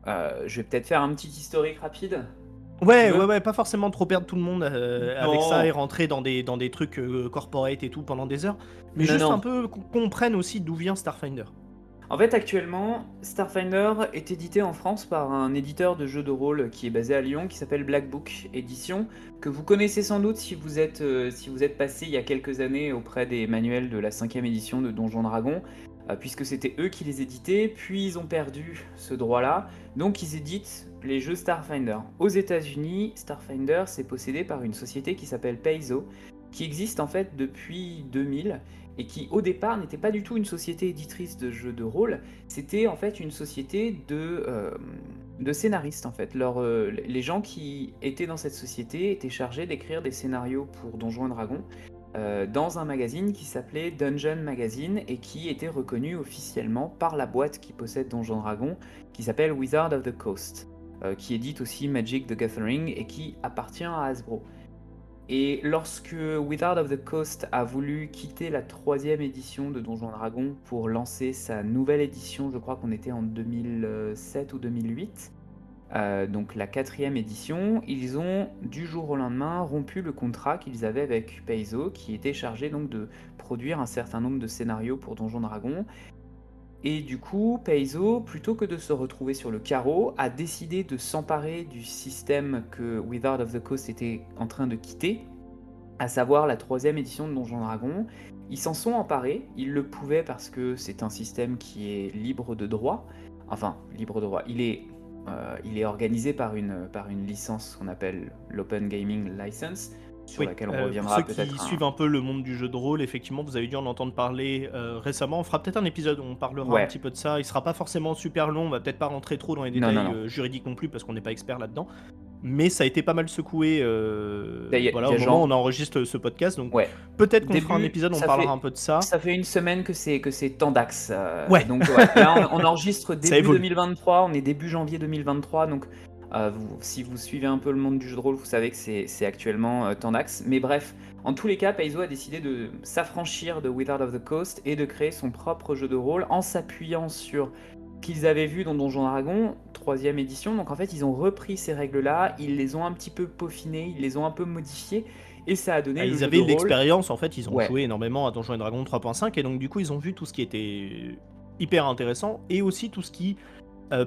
Je vais peut-être faire un petit historique rapide, si tu Ouais, veux. pas forcément trop perdre tout le monde avec ça et Non, rentrer dans des trucs corporate et tout pendant des heures, mais non, juste un non. peu qu'on comprenne aussi d'où vient Starfinder. En fait, actuellement, Starfinder est édité en France par un éditeur de jeux de rôle qui est basé à Lyon, qui s'appelle Black Book Édition, que vous connaissez sans doute si vous êtes passé il y a quelques années auprès des manuels de la 5e édition de Donjons Dragons, puisque c'était eux qui les éditaient, puis ils ont perdu ce droit-là, donc ils éditent les jeux Starfinder. Aux États-Unis, Starfinder, c'est possédé par une société qui s'appelle Paizo, qui existe en fait depuis 2000, et qui au départ n'était pas du tout une société éditrice de jeux de rôle, c'était en fait une société de scénaristes en fait. Les gens qui étaient dans cette société étaient chargés d'écrire des scénarios pour Donjons et Dragons, dans un magazine qui s'appelait Dungeon Magazine et qui était reconnu officiellement par la boîte qui possède Donjons Dragons, qui s'appelle Wizard of the Coast, qui édite aussi Magic the Gathering et qui appartient à Hasbro. Et lorsque Wizard of the Coast a voulu quitter la 3e édition de Donjons Dragons pour lancer sa nouvelle édition, je crois qu'on était en 2007 ou 2008, donc la 4e édition, ils ont du jour au lendemain rompu le contrat qu'ils avaient avec Paizo, qui était chargé donc de produire un certain nombre de scénarios pour Donjons Dragons. Et du coup, Paizo, plutôt que de se retrouver sur le carreau, a décidé de s'emparer du système que Wizard of the Coast était en train de quitter, à savoir la 3e édition de Donjons Dragons. Ils s'en sont emparés, ils le pouvaient parce que c'est un système qui est libre de droit. Enfin, libre de droit, il est organisé par une licence qu'on appelle l'Open Gaming License, sur Oui, laquelle on pour reviendra ceux qui peut-être suivent un peu le monde du jeu de rôle, effectivement, vous avez dû en entendre parler récemment. On fera peut-être un épisode où on parlera un Ouais, petit peu de ça. Il sera pas forcément super long, on va peut-être pas rentrer trop dans les non, non, détails non. juridiques non plus parce qu'on n'est pas expert là-dedans. Mais ça a été pas mal secoué Il voilà, y au a moment où genre, on enregistre ce podcast. Donc ouais, peut-être qu'on fera un début, épisode où on parlera un peu de ça. ça fait une semaine que c'est Tandax. Ouais, Donc ouais, là on enregistre ça début évolue. 2023, on est début janvier 2023, donc si vous suivez un peu le monde du jeu de rôle, vous savez que c'est actuellement Tandax. Mais bref, en tous les cas, Paizo a décidé de s'affranchir de Wizard of the Coast et de créer son propre jeu de rôle en s'appuyant sur qu'ils avaient vu dans Donjons Dragons, 3e édition. Donc en fait, ils ont repris ces règles-là, ils les ont un petit peu peaufinées, ils les ont un peu modifiées, et ça a donné Ah, le ils jeu de avaient rôle. l'expérience, en fait, ils ont Ouais, joué énormément à Donjons et Dragons 3.5 et donc du coup ils ont vu tout ce qui était hyper intéressant et aussi tout ce qui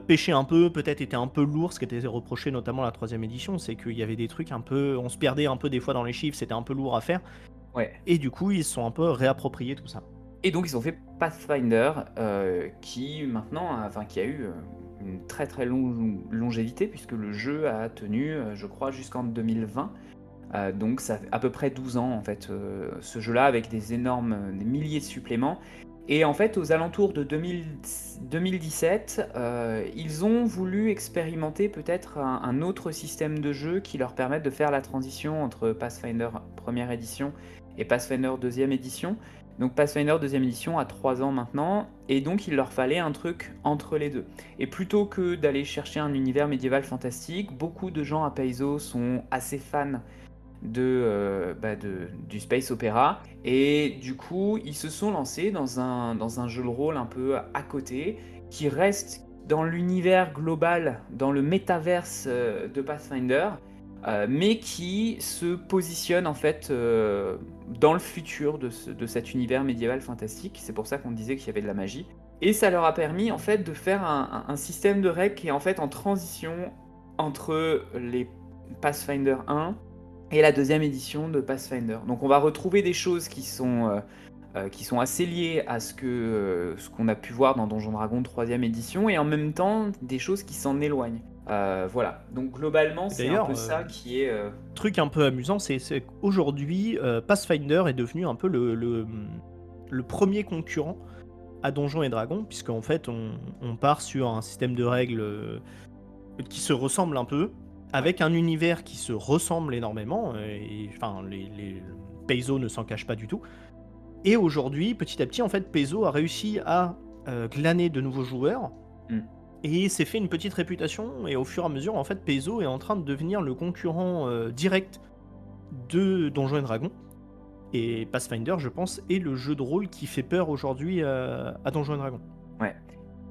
pêchait un peu, peut-être était un peu lourd, ce qui était reproché notamment à la 3e édition, c'est qu'il y avait des trucs un peu, on se perdait un peu des fois dans les chiffres, c'était un peu lourd à faire ouais. et du coup ils se sont un peu réappropriés tout ça. Et donc ils ont fait Pathfinder, qui maintenant, enfin qui a eu une très très longue longévité, puisque le jeu a tenu, je crois, jusqu'en 2020. Donc ça fait à peu près 12 ans en fait, ce jeu-là, avec des milliers de suppléments. Et en fait, aux alentours de 2017, ils ont voulu expérimenter peut-être un autre système de jeu qui leur permette de faire la transition entre Pathfinder première édition et Pathfinder deuxième édition. Donc Pathfinder deuxième édition a 3 ans maintenant, et donc il leur fallait un truc entre les deux. Et plutôt que d'aller chercher un univers médiéval fantastique, beaucoup de gens à Paizo sont assez fans du space opéra, et du coup ils se sont lancés dans un jeu de rôle un peu à côté, qui reste dans l'univers global, dans le métaverse de Pathfinder, mais qui se positionne en fait dans le futur de cet univers médiéval fantastique. C'est pour ça qu'on disait qu'il y avait de la magie, et ça leur a permis en fait de faire un système de règles qui est en fait en transition entre les Pathfinder 1 et la deuxième édition de Pathfinder. Donc on va retrouver des choses qui sont assez liées à ce qu'on a pu voir dans Donjons Dragons 3e édition, et en même temps des choses qui s'en éloignent. Voilà, donc globalement Et c'est un d'ailleurs, peu ça qui est... truc un peu amusant, c'est qu'aujourd'hui Pathfinder est devenu un peu le premier concurrent à Donjons et Dragons, puisqu'en fait on part sur un système de règles qui se ressemble un peu, avec un univers qui se ressemble énormément, et enfin les Paizo ne s'en cachent pas du tout. Et aujourd'hui, petit à petit, en fait, Paizo a réussi à glaner de nouveaux joueurs, Mm. et s'est fait une petite réputation, et au fur et à mesure, en fait, Paizo est en train de devenir le concurrent direct de Donjons et Dragons. Et Pathfinder, je pense, est le jeu de rôle qui fait peur aujourd'hui à Donjons et Dragons. Ouais.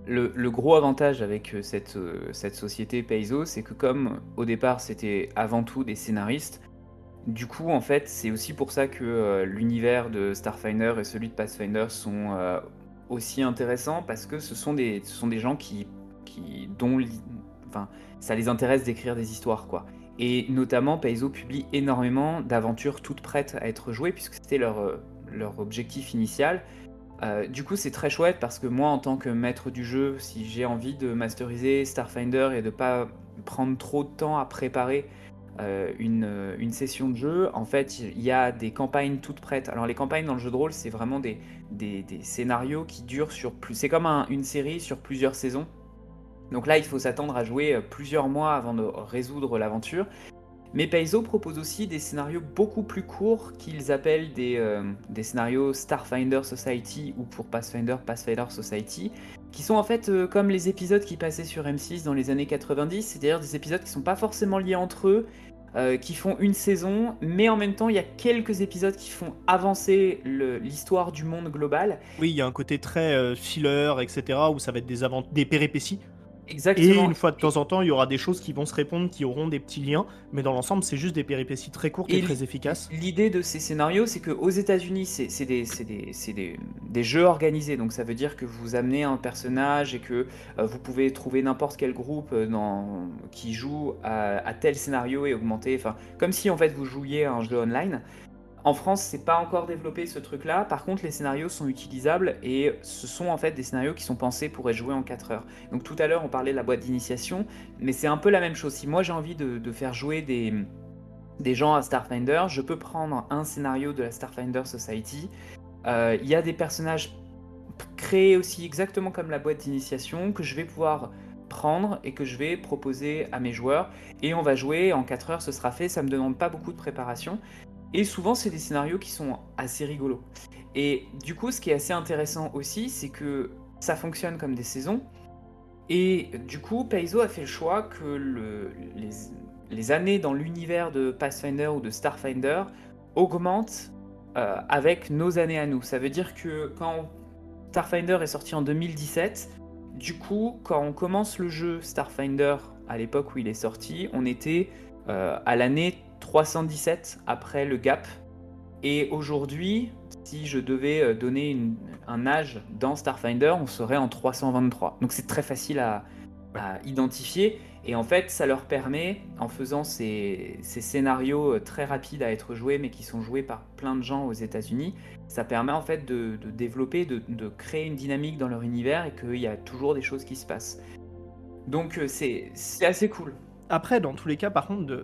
Le gros avantage avec cette société Paizo, c'est que comme au départ c'était avant tout des scénaristes, du coup en fait c'est aussi pour ça que l'univers de Starfinder et celui de Pathfinder sont aussi intéressants, parce que ce sont des gens enfin, ça les intéresse d'écrire des histoires, quoi. Et notamment Paizo publie énormément d'aventures toutes prêtes à être jouées, puisque c'était leur objectif initial. Du coup, c'est très chouette, parce que moi, en tant que maître du jeu, si j'ai envie de masteriser Starfinder et de pas prendre trop de temps à préparer une session de jeu, en fait, il y a des campagnes toutes prêtes. Alors, les campagnes dans le jeu de rôle, c'est vraiment des scénarios qui durent sur plus. C'est comme une série sur plusieurs saisons. Donc là, il faut s'attendre à jouer plusieurs mois avant de résoudre l'aventure. Mais Paizo propose aussi des scénarios beaucoup plus courts qu'ils appellent des scénarios Starfinder Society ou pour Pathfinder, Pathfinder Society, qui sont en fait comme les épisodes qui passaient sur M6 dans les années 90, c'est-à-dire des épisodes qui sont pas forcément liés entre eux, qui font une saison, mais en même temps il y a quelques épisodes qui font avancer l'histoire du monde global. Oui, il y a un côté très filler, etc., où ça va être des péripéties. Et Exactement. une fois de temps en temps, il y aura des choses qui vont se répondre, qui auront des petits liens, mais dans l'ensemble, c'est juste des péripéties très courtes et Et très efficaces. l'idée de ces scénarios, c'est qu'aux États-Unis, c'est des jeux organisés. Donc ça veut dire que vous amenez un personnage et que vous pouvez trouver n'importe quel groupe qui joue à tel scénario et augmenter. Enfin, comme si en fait vous jouiez à un jeu online. En France, c'est pas encore développé ce truc-là. Par contre, les scénarios sont utilisables et ce sont en fait des scénarios qui sont pensés pour être joués en 4 heures. Donc tout à l'heure, on parlait de la boîte d'initiation, mais c'est un peu la même chose. Si moi j'ai envie de faire jouer des gens à Starfinder, je peux prendre un scénario de la Starfinder Society. Il y a des personnages créés aussi exactement comme la boîte d'initiation que je vais pouvoir prendre et que je vais proposer à mes joueurs. Et on va jouer en 4 heures, ce sera fait, ça me demande pas beaucoup de préparation. Et souvent, c'est des scénarios qui sont assez rigolos. Et du coup, ce qui est assez intéressant aussi, c'est que ça fonctionne comme des saisons. Et du coup, Paizo a fait le choix que les années dans l'univers de Pathfinder ou de Starfinder augmentent avec nos années à nous. Ça veut dire que quand Starfinder est sorti en 2017, du coup, quand on commence le jeu Starfinder à l'époque où il est sorti, on était à l'année 317 après le gap. Et aujourd'hui, si je devais donner un âge dans Starfinder, on serait en 323. Donc c'est très facile à identifier. Et en fait, ça leur permet, en faisant ces scénarios très rapides à être joués, mais qui sont joués par plein de gens aux États-Unis, ça permet en fait de développer, de créer une dynamique dans leur univers et qu'il y a toujours des choses qui se passent. Donc c'est assez cool. Après, dans tous les cas, par contre,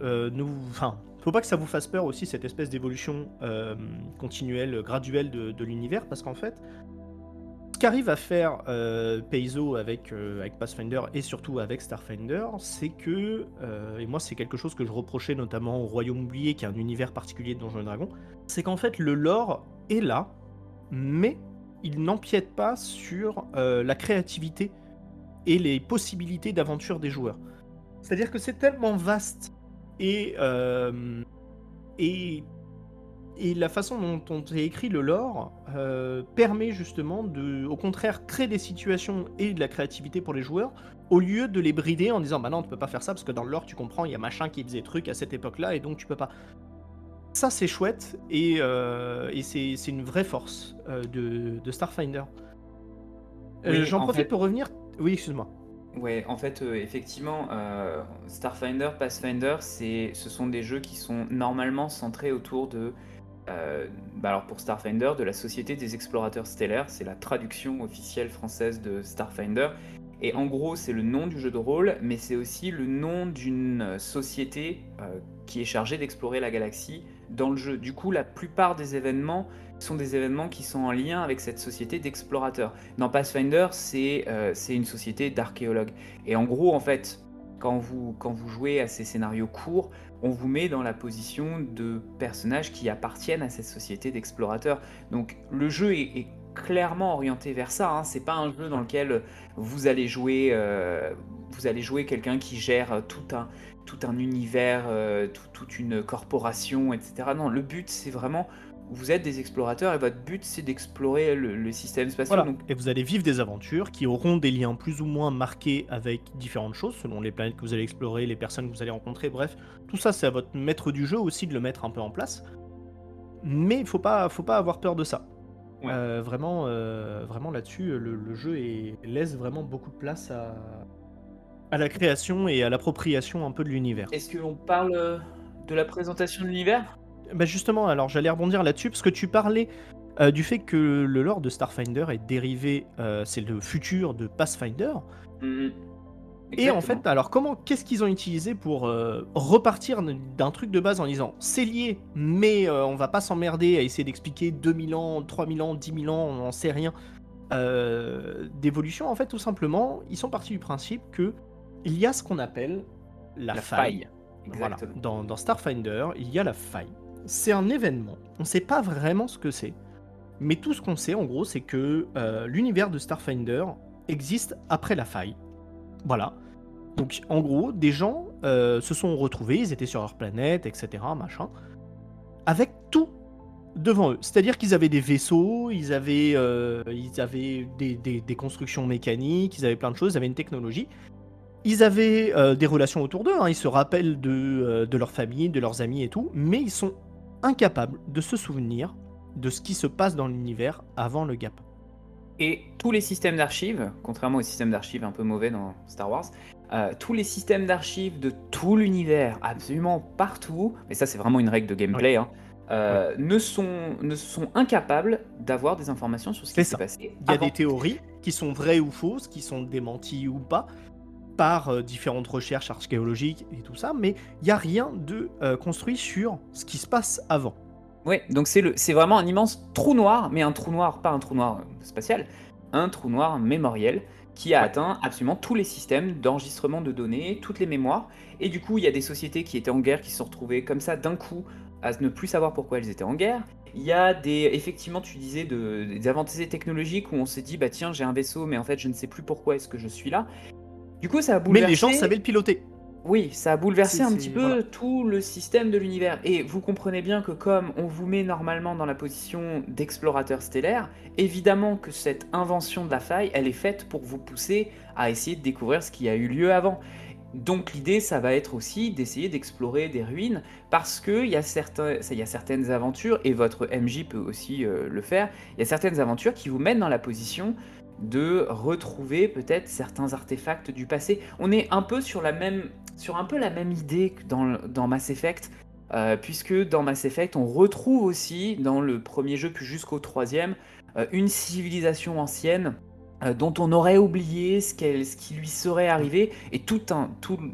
faut pas que ça vous fasse peur aussi, cette espèce d'évolution continuelle, graduelle de l'univers, parce qu'en fait, ce qu'arrive à faire Paizo avec Pathfinder et surtout avec Starfinder, c'est que, et moi c'est quelque chose que je reprochais notamment au Royaume oublié, qui est un univers particulier de Donjons et Dragons, c'est qu'en fait le lore est là, mais il n'empiète pas sur la créativité et les possibilités d'aventure des joueurs. C'est-à-dire que c'est tellement vaste et, et, et la façon dont on est écrit le lore permet justement de, au contraire, créer des situations et de la créativité pour les joueurs, au lieu de les brider en disant bah non, tu peux pas faire ça parce que dans le lore, tu comprends, il y a machin qui faisait truc à cette époque-là et donc tu peux pas. Ça, c'est chouette et c'est une vraie force de Starfinder. Oui, J'en en profite fait, pour revenir. Oui, excuse-moi. ouais, en fait, effectivement, Starfinder, Pathfinder, ce sont des jeux qui sont normalement centrés autour de, alors pour Starfinder, de la Société des Explorateurs Stellaires. C'est la traduction officielle française de Starfinder. Et en gros, c'est le nom du jeu de rôle, mais c'est aussi le nom d'une société qui est chargée d'explorer la galaxie dans le jeu. Du coup, la plupart des événements sont des événements qui sont en lien avec cette société d'explorateurs. Dans Pathfinder, c'est une société d'archéologues. Et en gros, en fait, quand vous jouez à ces scénarios courts, on vous met dans la position de personnages qui appartiennent à cette société d'explorateurs. Donc le jeu est clairement orienté vers ça, hein. C'est pas un jeu dans lequel vous allez jouer quelqu'un qui gère tout un univers, toute une corporation, etc. Non, le but c'est vraiment vous êtes des explorateurs et votre but c'est d'explorer le système spatial. Voilà, Donc et vous allez vivre des aventures qui auront des liens plus ou moins marqués avec différentes choses, selon les planètes que vous allez explorer, les personnes que vous allez rencontrer, bref. Tout ça, c'est à votre maître du jeu aussi de le mettre un peu en place. Mais il faut pas avoir peur de ça. ouais. Vraiment là-dessus, le jeu laisse vraiment beaucoup de place à la création et à l'appropriation un peu de l'univers. Est-ce qu'on parle de la présentation de l'univers? Bah justement, alors j'allais rebondir là-dessus, parce que tu parlais du fait que le lore de Starfinder est dérivé, c'est le futur de Pathfinder. Mhm. Et en Exactement. fait, alors qu'est-ce qu'ils ont utilisé pour repartir d'un truc de base en disant c'est lié, mais on va pas s'emmerder à essayer d'expliquer 2000 ans, 3000 ans, 10 000 ans, on n'en sait rien, d'évolution. En fait, tout simplement, ils sont partis du principe que il y a ce qu'on appelle la La faille. faille. Voilà. exactement. Dans Starfinder, il y a la faille. C'est un événement. On ne sait pas vraiment ce que c'est. Mais tout ce qu'on sait, en gros, c'est que l'univers de Starfinder existe après la faille. Voilà. Donc, en gros, des gens se sont retrouvés, ils étaient sur leur planète, etc., machin, avec tout devant eux. C'est-à-dire qu'ils avaient des vaisseaux, ils avaient des constructions mécaniques, ils avaient plein de choses, ils avaient une technologie. Ils avaient des relations autour d'eux, hein, ils se rappellent de leur famille, de leurs amis et tout, mais ils sont incapables de se souvenir de ce qui se passe dans l'univers avant le gap. Et tous les systèmes d'archives, contrairement aux systèmes d'archives un peu mauvais dans Star Wars, tous les systèmes d'archives de tout l'univers, absolument partout, mais ça c'est vraiment une règle de gameplay, hein, ne sont incapables d'avoir des informations sur ce C'est qui s'est ça. passé Il y a avant. des théories qui sont vraies ou fausses, qui sont démenties ou pas, par différentes recherches archéologiques et tout ça, mais il n'y a rien de construit sur ce qui se passe avant. Ouais, donc c'est vraiment un immense trou noir, mais un trou noir, pas un trou noir spatial, un trou noir mémoriel qui a Ouais. atteint absolument tous les systèmes d'enregistrement de données, toutes les mémoires. Et du coup, il y a des sociétés qui étaient en guerre qui se sont retrouvées comme ça d'un coup à ne plus savoir pourquoi elles étaient en guerre. Il y a effectivement, tu disais, des avancées technologiques où on s'est dit, bah tiens, j'ai un vaisseau, mais en fait, je ne sais plus pourquoi est-ce que je suis là. Du coup, ça a Mais les gens bouleversé. savaient le piloter. Oui, ça a bouleversé un petit Voilà. peu tout le système de l'univers. Et vous comprenez bien que comme on vous met normalement dans la position d'explorateur stellaire, évidemment que cette invention de la faille, elle est faite pour vous pousser à essayer de découvrir ce qui a eu lieu avant. Donc l'idée, ça va être aussi d'essayer d'explorer des ruines, parce qu'il y a certaines aventures, et votre MJ peut aussi le faire, il y a certaines aventures qui vous mettent dans la position de retrouver peut-être certains artefacts du passé. On est un peu sur un peu la même idée que dans Mass Effect, puisque dans Mass Effect, on retrouve aussi, dans le premier jeu, puis jusqu'au troisième, une civilisation ancienne dont on aurait oublié ce qui lui serait arrivé. Et tout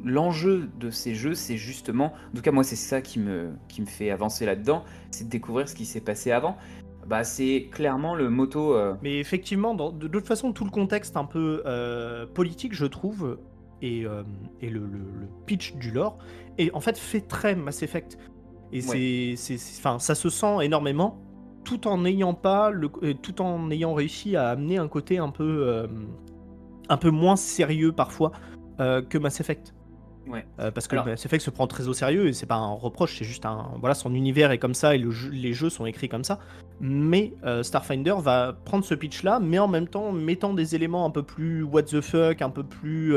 l'enjeu de ces jeux, c'est justement, en tout cas moi c'est ça qui me fait avancer là-dedans, c'est de découvrir ce qui s'est passé avant. Bah, c'est clairement le motto. Mais effectivement, de toute façon, tout le contexte un peu politique, je trouve, et le pitch du lore, et en fait fait très Mass Effect. Et Ouais. enfin, ça se sent énormément, tout en tout en ayant réussi à amener un côté un peu moins sérieux parfois que Mass Effect. Ouais. Parce que Alors, Mass Effect se prend très au sérieux et c'est pas un reproche, c'est juste voilà, son univers est comme ça et les jeux sont écrits comme ça. Mais Starfinder va prendre ce pitch-là, mais en même temps mettant des éléments un peu plus what the fuck, un peu plus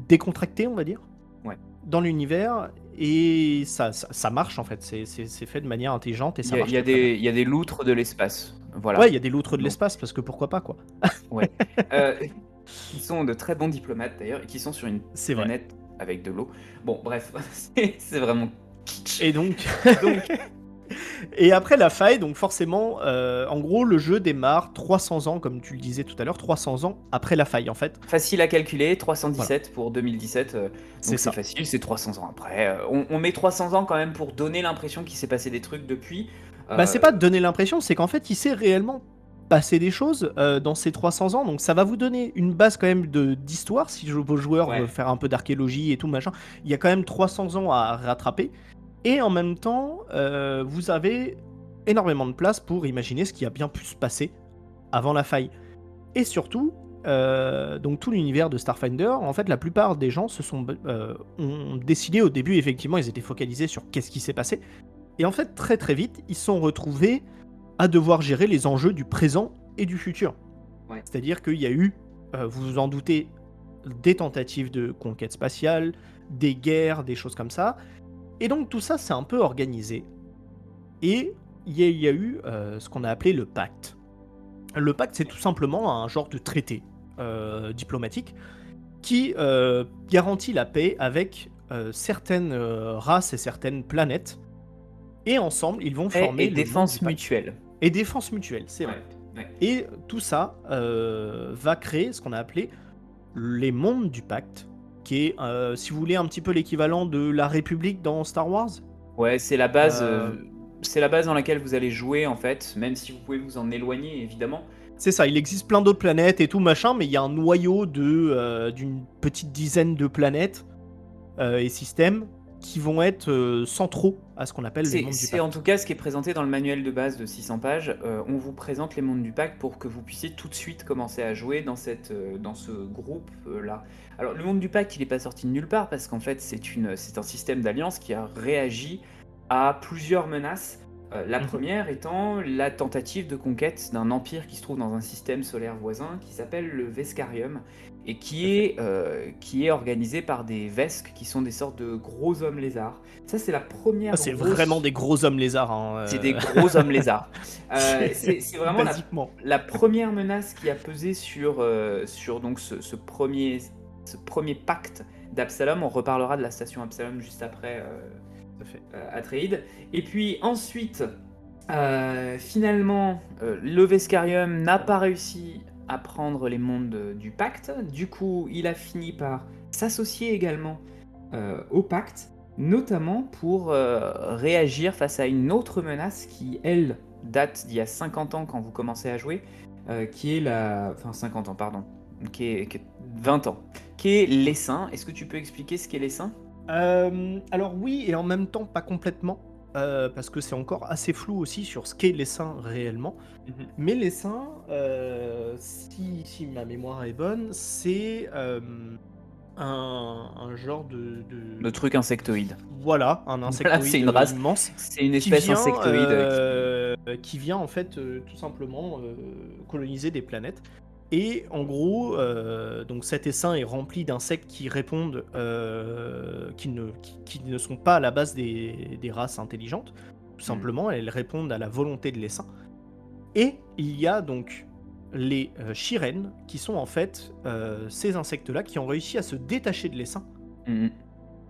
décontractés, on va dire, ouais. dans l'univers. Et ça marche en fait, c'est fait de manière intelligente et Il ça y a, il marche y a très très bien. des, il y a des loutres de l'espace. Ouais, Voilà. il y a des loutres de Donc, l'espace parce que pourquoi pas quoi. ouais. Euh, qui sont de très bons diplomates d'ailleurs, et qui sont sur une C'est vrai. planète avec de l'eau. Bon, bref, c'est vraiment kitsch. Et donc, Donc, et après la faille, donc forcément, en gros, le jeu démarre 300 ans, comme tu le disais tout à l'heure, 300 ans après la faille, en fait. facile à calculer, Voilà, 317 pour 2017, c'est donc c'est ça. facile, c'est 300 ans après. On met 300 ans quand même pour donner l'impression qu'il s'est passé des trucs depuis. Bah, c'est pas Euh, de donner l'impression, c'est qu'en fait, il s'est réellement passé des choses dans ces 300 ans, donc ça va vous donner une base quand même d'histoire, si vos joueurs veulent ouais. faire un peu d'archéologie et tout, machin. Il y a quand même 300 ans à rattraper, et en même temps, vous avez énormément de place pour imaginer ce qui a bien pu se passer avant la faille. Et surtout, donc tout l'univers de Starfinder, en fait, la plupart des gens ont décidé au début, effectivement, ils étaient focalisés sur qu'est-ce qui s'est passé. Et en fait, très très vite, ils se sont retrouvés à devoir gérer les enjeux du présent et du futur. Ouais. C'est-à-dire qu'il y a eu, vous vous en doutez, des tentatives de conquête spatiale, des guerres, des choses comme ça. Et donc tout ça, c'est un peu organisé. Et il y a eu ce qu'on a appelé le pacte. Le pacte, c'est tout simplement un genre de traité diplomatique qui garantit la paix avec certaines races et certaines planètes. Et ensemble, ils vont Paix former et le monde du défense pacte. mutuelle. Et défense mutuelle, c'est vrai. Ouais. Ouais. Et tout ça va créer ce qu'on a appelé les mondes du pacte, qui est, si vous voulez, un petit peu l'équivalent de la République dans Star Wars. Ouais, Euh, c'est la base dans laquelle vous allez jouer en fait, même si vous pouvez vous en éloigner évidemment. C'est ça, il existe plein d'autres planètes et tout machin, mais il y a un noyau d'une petite dizaine de planètes et systèmes qui vont être centraux à ce qu'on appelle les mondes du C'est en pacte. tout cas ce qui est présenté dans le manuel de base de 600 pages. On vous présente les mondes du pacte pour que vous puissiez tout de suite commencer à jouer dans ce groupe là. Alors le monde du pacte, il n'est pas sorti de nulle part parce qu'en fait c'est un système d'alliance qui a réagi à plusieurs menaces. La Mhm. première étant la tentative de conquête d'un empire qui se trouve dans un système solaire voisin qui s'appelle le Vescarium et Tout à fait. qui est organisé par des Vesques qui sont des sortes de gros hommes lézards. Ça, c'est la Ah, première c'est vraiment grosse. des gros hommes lézards, hein, C'est des gros hommes lézards. C'est vraiment basiquement. la première menace qui a pesé sur donc ce premier pacte d'Absalom. On reparlera de la station Absalom juste après Tout à fait. Atréide. Et puis ensuite, finalement, le Vescarium n'a pas réussi à prendre les mondes du pacte. Du coup, il a fini par s'associer également au pacte, notamment pour réagir face à une autre menace qui, elle, date d'il y a 50 ans quand vous commencez à jouer, qui est la... Enfin, 50 ans, pardon. Qui est 20 ans. Qui est l'essaim. Est-ce que tu peux expliquer ce qu'est l'essaim? Alors oui, et en même temps pas complètement, parce que c'est encore assez flou aussi sur ce qu'est l'essaim réellement. Mhm. Mais l'essaim, si ma mémoire est bonne, c'est un genre Le truc insectoïde. Voilà, un Voilà, c'est insectoïde une race, immense c'est une qui espèce vient, insectoïde qui vient en fait tout simplement coloniser des planètes. Et en gros, donc cet essaim est rempli d'insectes qui répondent, qui ne sont pas à la base des races intelligentes. Tout simplement, elles répondent à la volonté de l'essaim. Et il y a donc les Shirren, qui sont en fait ces insectes-là qui ont réussi à se détacher de l'essaim Mhm.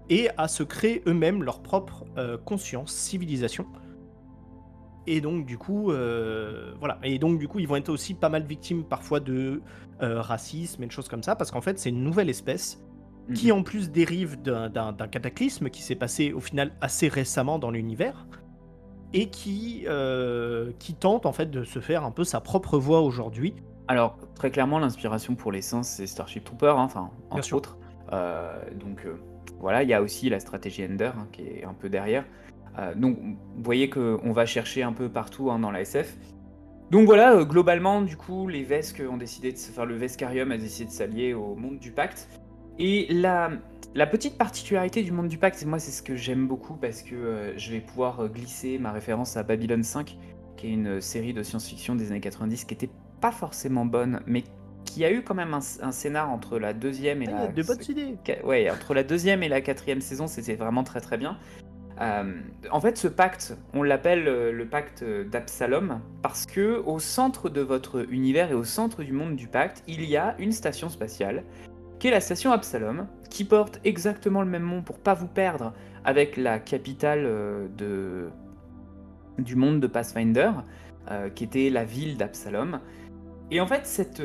et à se créer eux-mêmes leur propre conscience, civilisation. Et donc du coup, voilà. Et donc du coup, ils vont être aussi pas mal victimes parfois de racisme et de choses comme ça, parce qu'en fait, c'est une nouvelle espèce qui Mhm. en plus dérive d'un cataclysme qui s'est passé au final assez récemment dans l'univers et qui tente en fait de se faire un peu sa propre voix aujourd'hui. Alors, très clairement, l'inspiration pour l'essence, c'est Starship Trooper, hein, enfin, Bien entre sûr. autres. Voilà, il y a aussi la stratégie Ender hein, qui est un peu derrière. Donc, vous voyez qu'on va chercher un peu partout hein, dans la SF. Donc voilà, globalement, du coup, les Vesques ont décidé de le Vescarium a décidé de s'allier au monde du pacte. Et la petite particularité du monde du pacte, et moi c'est ce que j'aime beaucoup parce que je vais pouvoir glisser ma référence à Babylon 5, qui est une série de science-fiction des années 90 qui était pas forcément bonne, mais qui a eu quand même un scénar entre la deuxième et Ah, il y a de bonnes idées. ouais, entre la deuxième et la quatrième saison, c'était vraiment très très bien. En fait, ce pacte, on l'appelle le pacte d'Absalom parce que au centre de votre univers et au centre du monde du pacte, il y a une station spatiale qui est la station Absalom, qui porte exactement le même nom pour pas vous perdre avec la capitale du monde de Pathfinder, qui était la ville d'Absalom. Et en fait, cette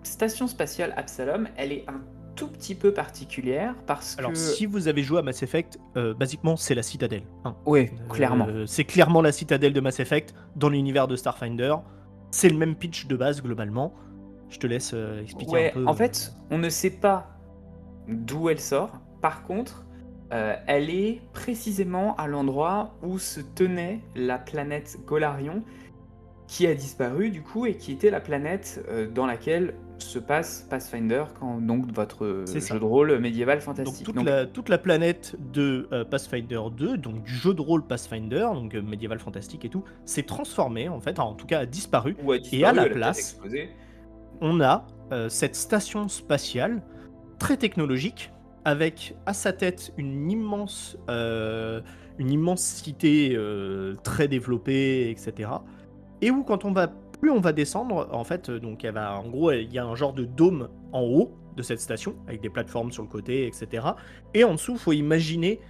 station spatiale Absalom, elle est un tout petit peu particulière parce Alors, que... si vous avez joué à Mass Effect, basiquement, c'est la citadelle, hein. Ouais, clairement. C'est clairement la citadelle de Mass Effect dans l'univers de Starfinder. C'est le même pitch de base, globalement. Je te laisse expliquer un Ouais, peu. en fait, on ne sait pas d'où elle sort. Par contre, elle est précisément à l'endroit où se tenait la planète Golarion, qui a disparu du coup et qui était la planète dans laquelle se passe Pathfinder, donc votre C'est jeu ça. de rôle médiéval Donc, fantastique. toute la planète de Pathfinder 2, donc du jeu de rôle Pathfinder, donc médiéval fantastique et tout, s'est transformée, en fait, en tout cas a disparu. Ou a Et à disparu, la elle a peut-être place, explosé. on a cette station spatiale très technologique, avec à sa tête une immense cité très développée, etc. Et où plus on va descendre, en fait, donc en gros, il y a un genre de dôme en haut de cette station, avec des plateformes sur le côté, etc. Et en dessous, il faut imaginer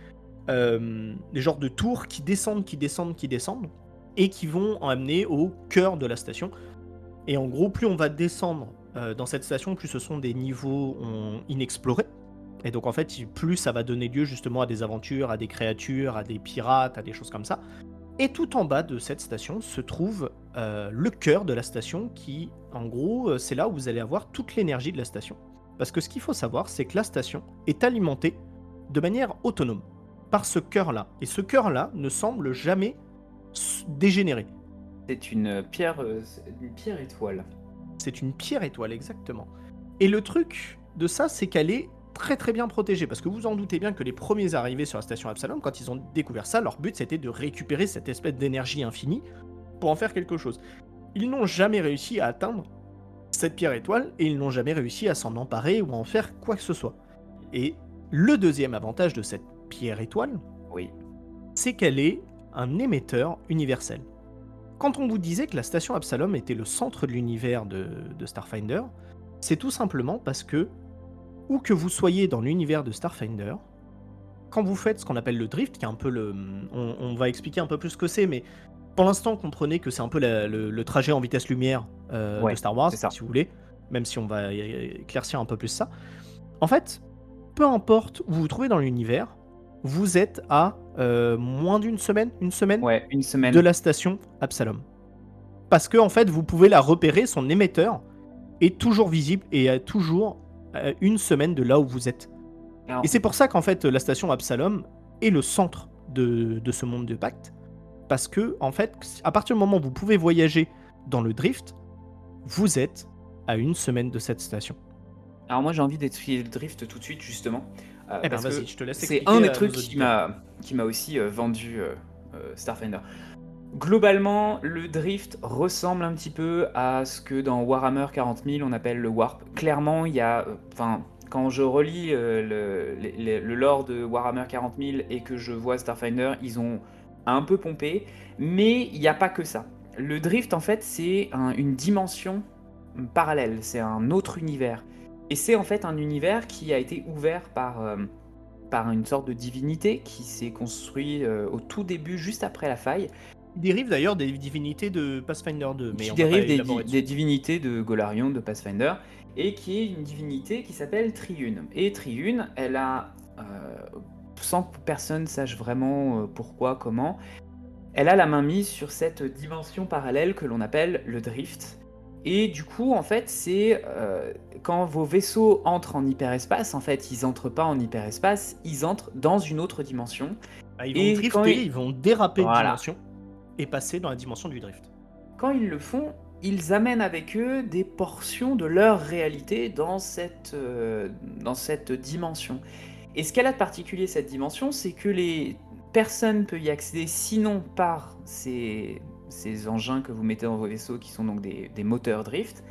des genres de tours qui descendent, et qui vont en amener au cœur de la station. Et en gros, plus on va descendre dans cette station, plus ce sont des niveaux inexplorés. Et donc en fait, plus ça va donner lieu justement à des aventures, à des créatures, à des pirates, à des choses comme ça. Et tout en bas de cette station se trouve le cœur de la station qui, en gros, c'est là où vous allez avoir toute l'énergie de la station. Parce que ce qu'il faut savoir, c'est que la station est alimentée de manière autonome par ce cœur-là. Et ce cœur-là ne semble jamais dégénérer. C'est une pierre étoile. C'est une pierre étoile, exactement. Et le truc de ça, c'est qu'elle est très très bien protégée. Parce que vous en doutez bien que les premiers arrivés sur la station Absalom, quand ils ont découvert ça, leur but c'était de récupérer cette espèce d'énergie infinie pour en faire quelque chose. Ils n'ont jamais réussi à atteindre cette pierre étoile et ils n'ont jamais réussi à s'en emparer ou à en faire quoi que ce soit. Et le deuxième avantage de cette pierre étoile, Oui. c'est qu'elle est un émetteur universel. Quand on vous disait que la station Absalom était le centre de l'univers de Starfinder, c'est tout simplement parce que, où que vous soyez dans l'univers de Starfinder, quand vous faites ce qu'on appelle le drift, qui est un peu le... On va expliquer un peu plus ce que c'est, mais pour l'instant, comprenez que c'est un peu le trajet en vitesse lumière de Ouais, Star Wars, c'est ça. si vous voulez, même si on va éclaircir un peu plus ça. En fait, peu importe où vous vous trouvez dans l'univers, vous êtes à moins d'une semaine, une semaine Ouais, une semaine. de la station Absalom. Parce que en fait, vous pouvez la repérer, son émetteur est toujours visible et à toujours une semaine de là où vous êtes. Alors, Et c'est pour ça qu'en fait, la station Absalom est le centre de ce monde de pacte. Parce que, en fait, à partir du moment où vous pouvez voyager dans le drift, vous êtes à une semaine de cette station. alors moi j'ai envie d'expliquer le drift tout de suite justement, Eh ben parce vas-y, que je te laisse c'est expliquer un des à nos trucs auditeurs. qui m'a aussi vendu Starfinder. Globalement, le drift ressemble un petit peu à ce que dans Warhammer 40 000 on appelle le warp. Clairement, il y a, enfin, quand je relis le lore de Warhammer 40 000 et que je vois Starfinder, ils ont un peu pompé, mais il n'y a pas que ça. Le drift, en fait, c'est une dimension parallèle, c'est un autre univers. Et c'est en fait un univers qui a été ouvert par une sorte de divinité qui s'est construit au tout début, juste après la faille, Il dérive d'ailleurs des divinités de Pathfinder 2, mais qui on va pas dérive élaborer dessus. des divinités de Golarion, de Pathfinder, et qui est une divinité qui s'appelle Triune. Et Triune, elle a, sans que personne sache vraiment pourquoi, comment, elle a la main mise sur cette dimension parallèle que l'on appelle le drift. Et du coup, en fait, c'est quand vos vaisseaux entrent en hyperespace, en fait, ils entrent pas en hyperespace, ils entrent dans une autre dimension. Ah, ils vont Et quand drifter, ils vont déraper de voilà, dimension et passer dans la dimension du drift. quand ils le font, ils amènent avec eux des portions de leur réalité dans cette dimension. Et ce qu'elle a de particulier, cette dimension, c'est que les personnes peuvent y accéder sinon par ces engins que vous mettez dans vos vaisseaux, qui sont donc des moteurs drift.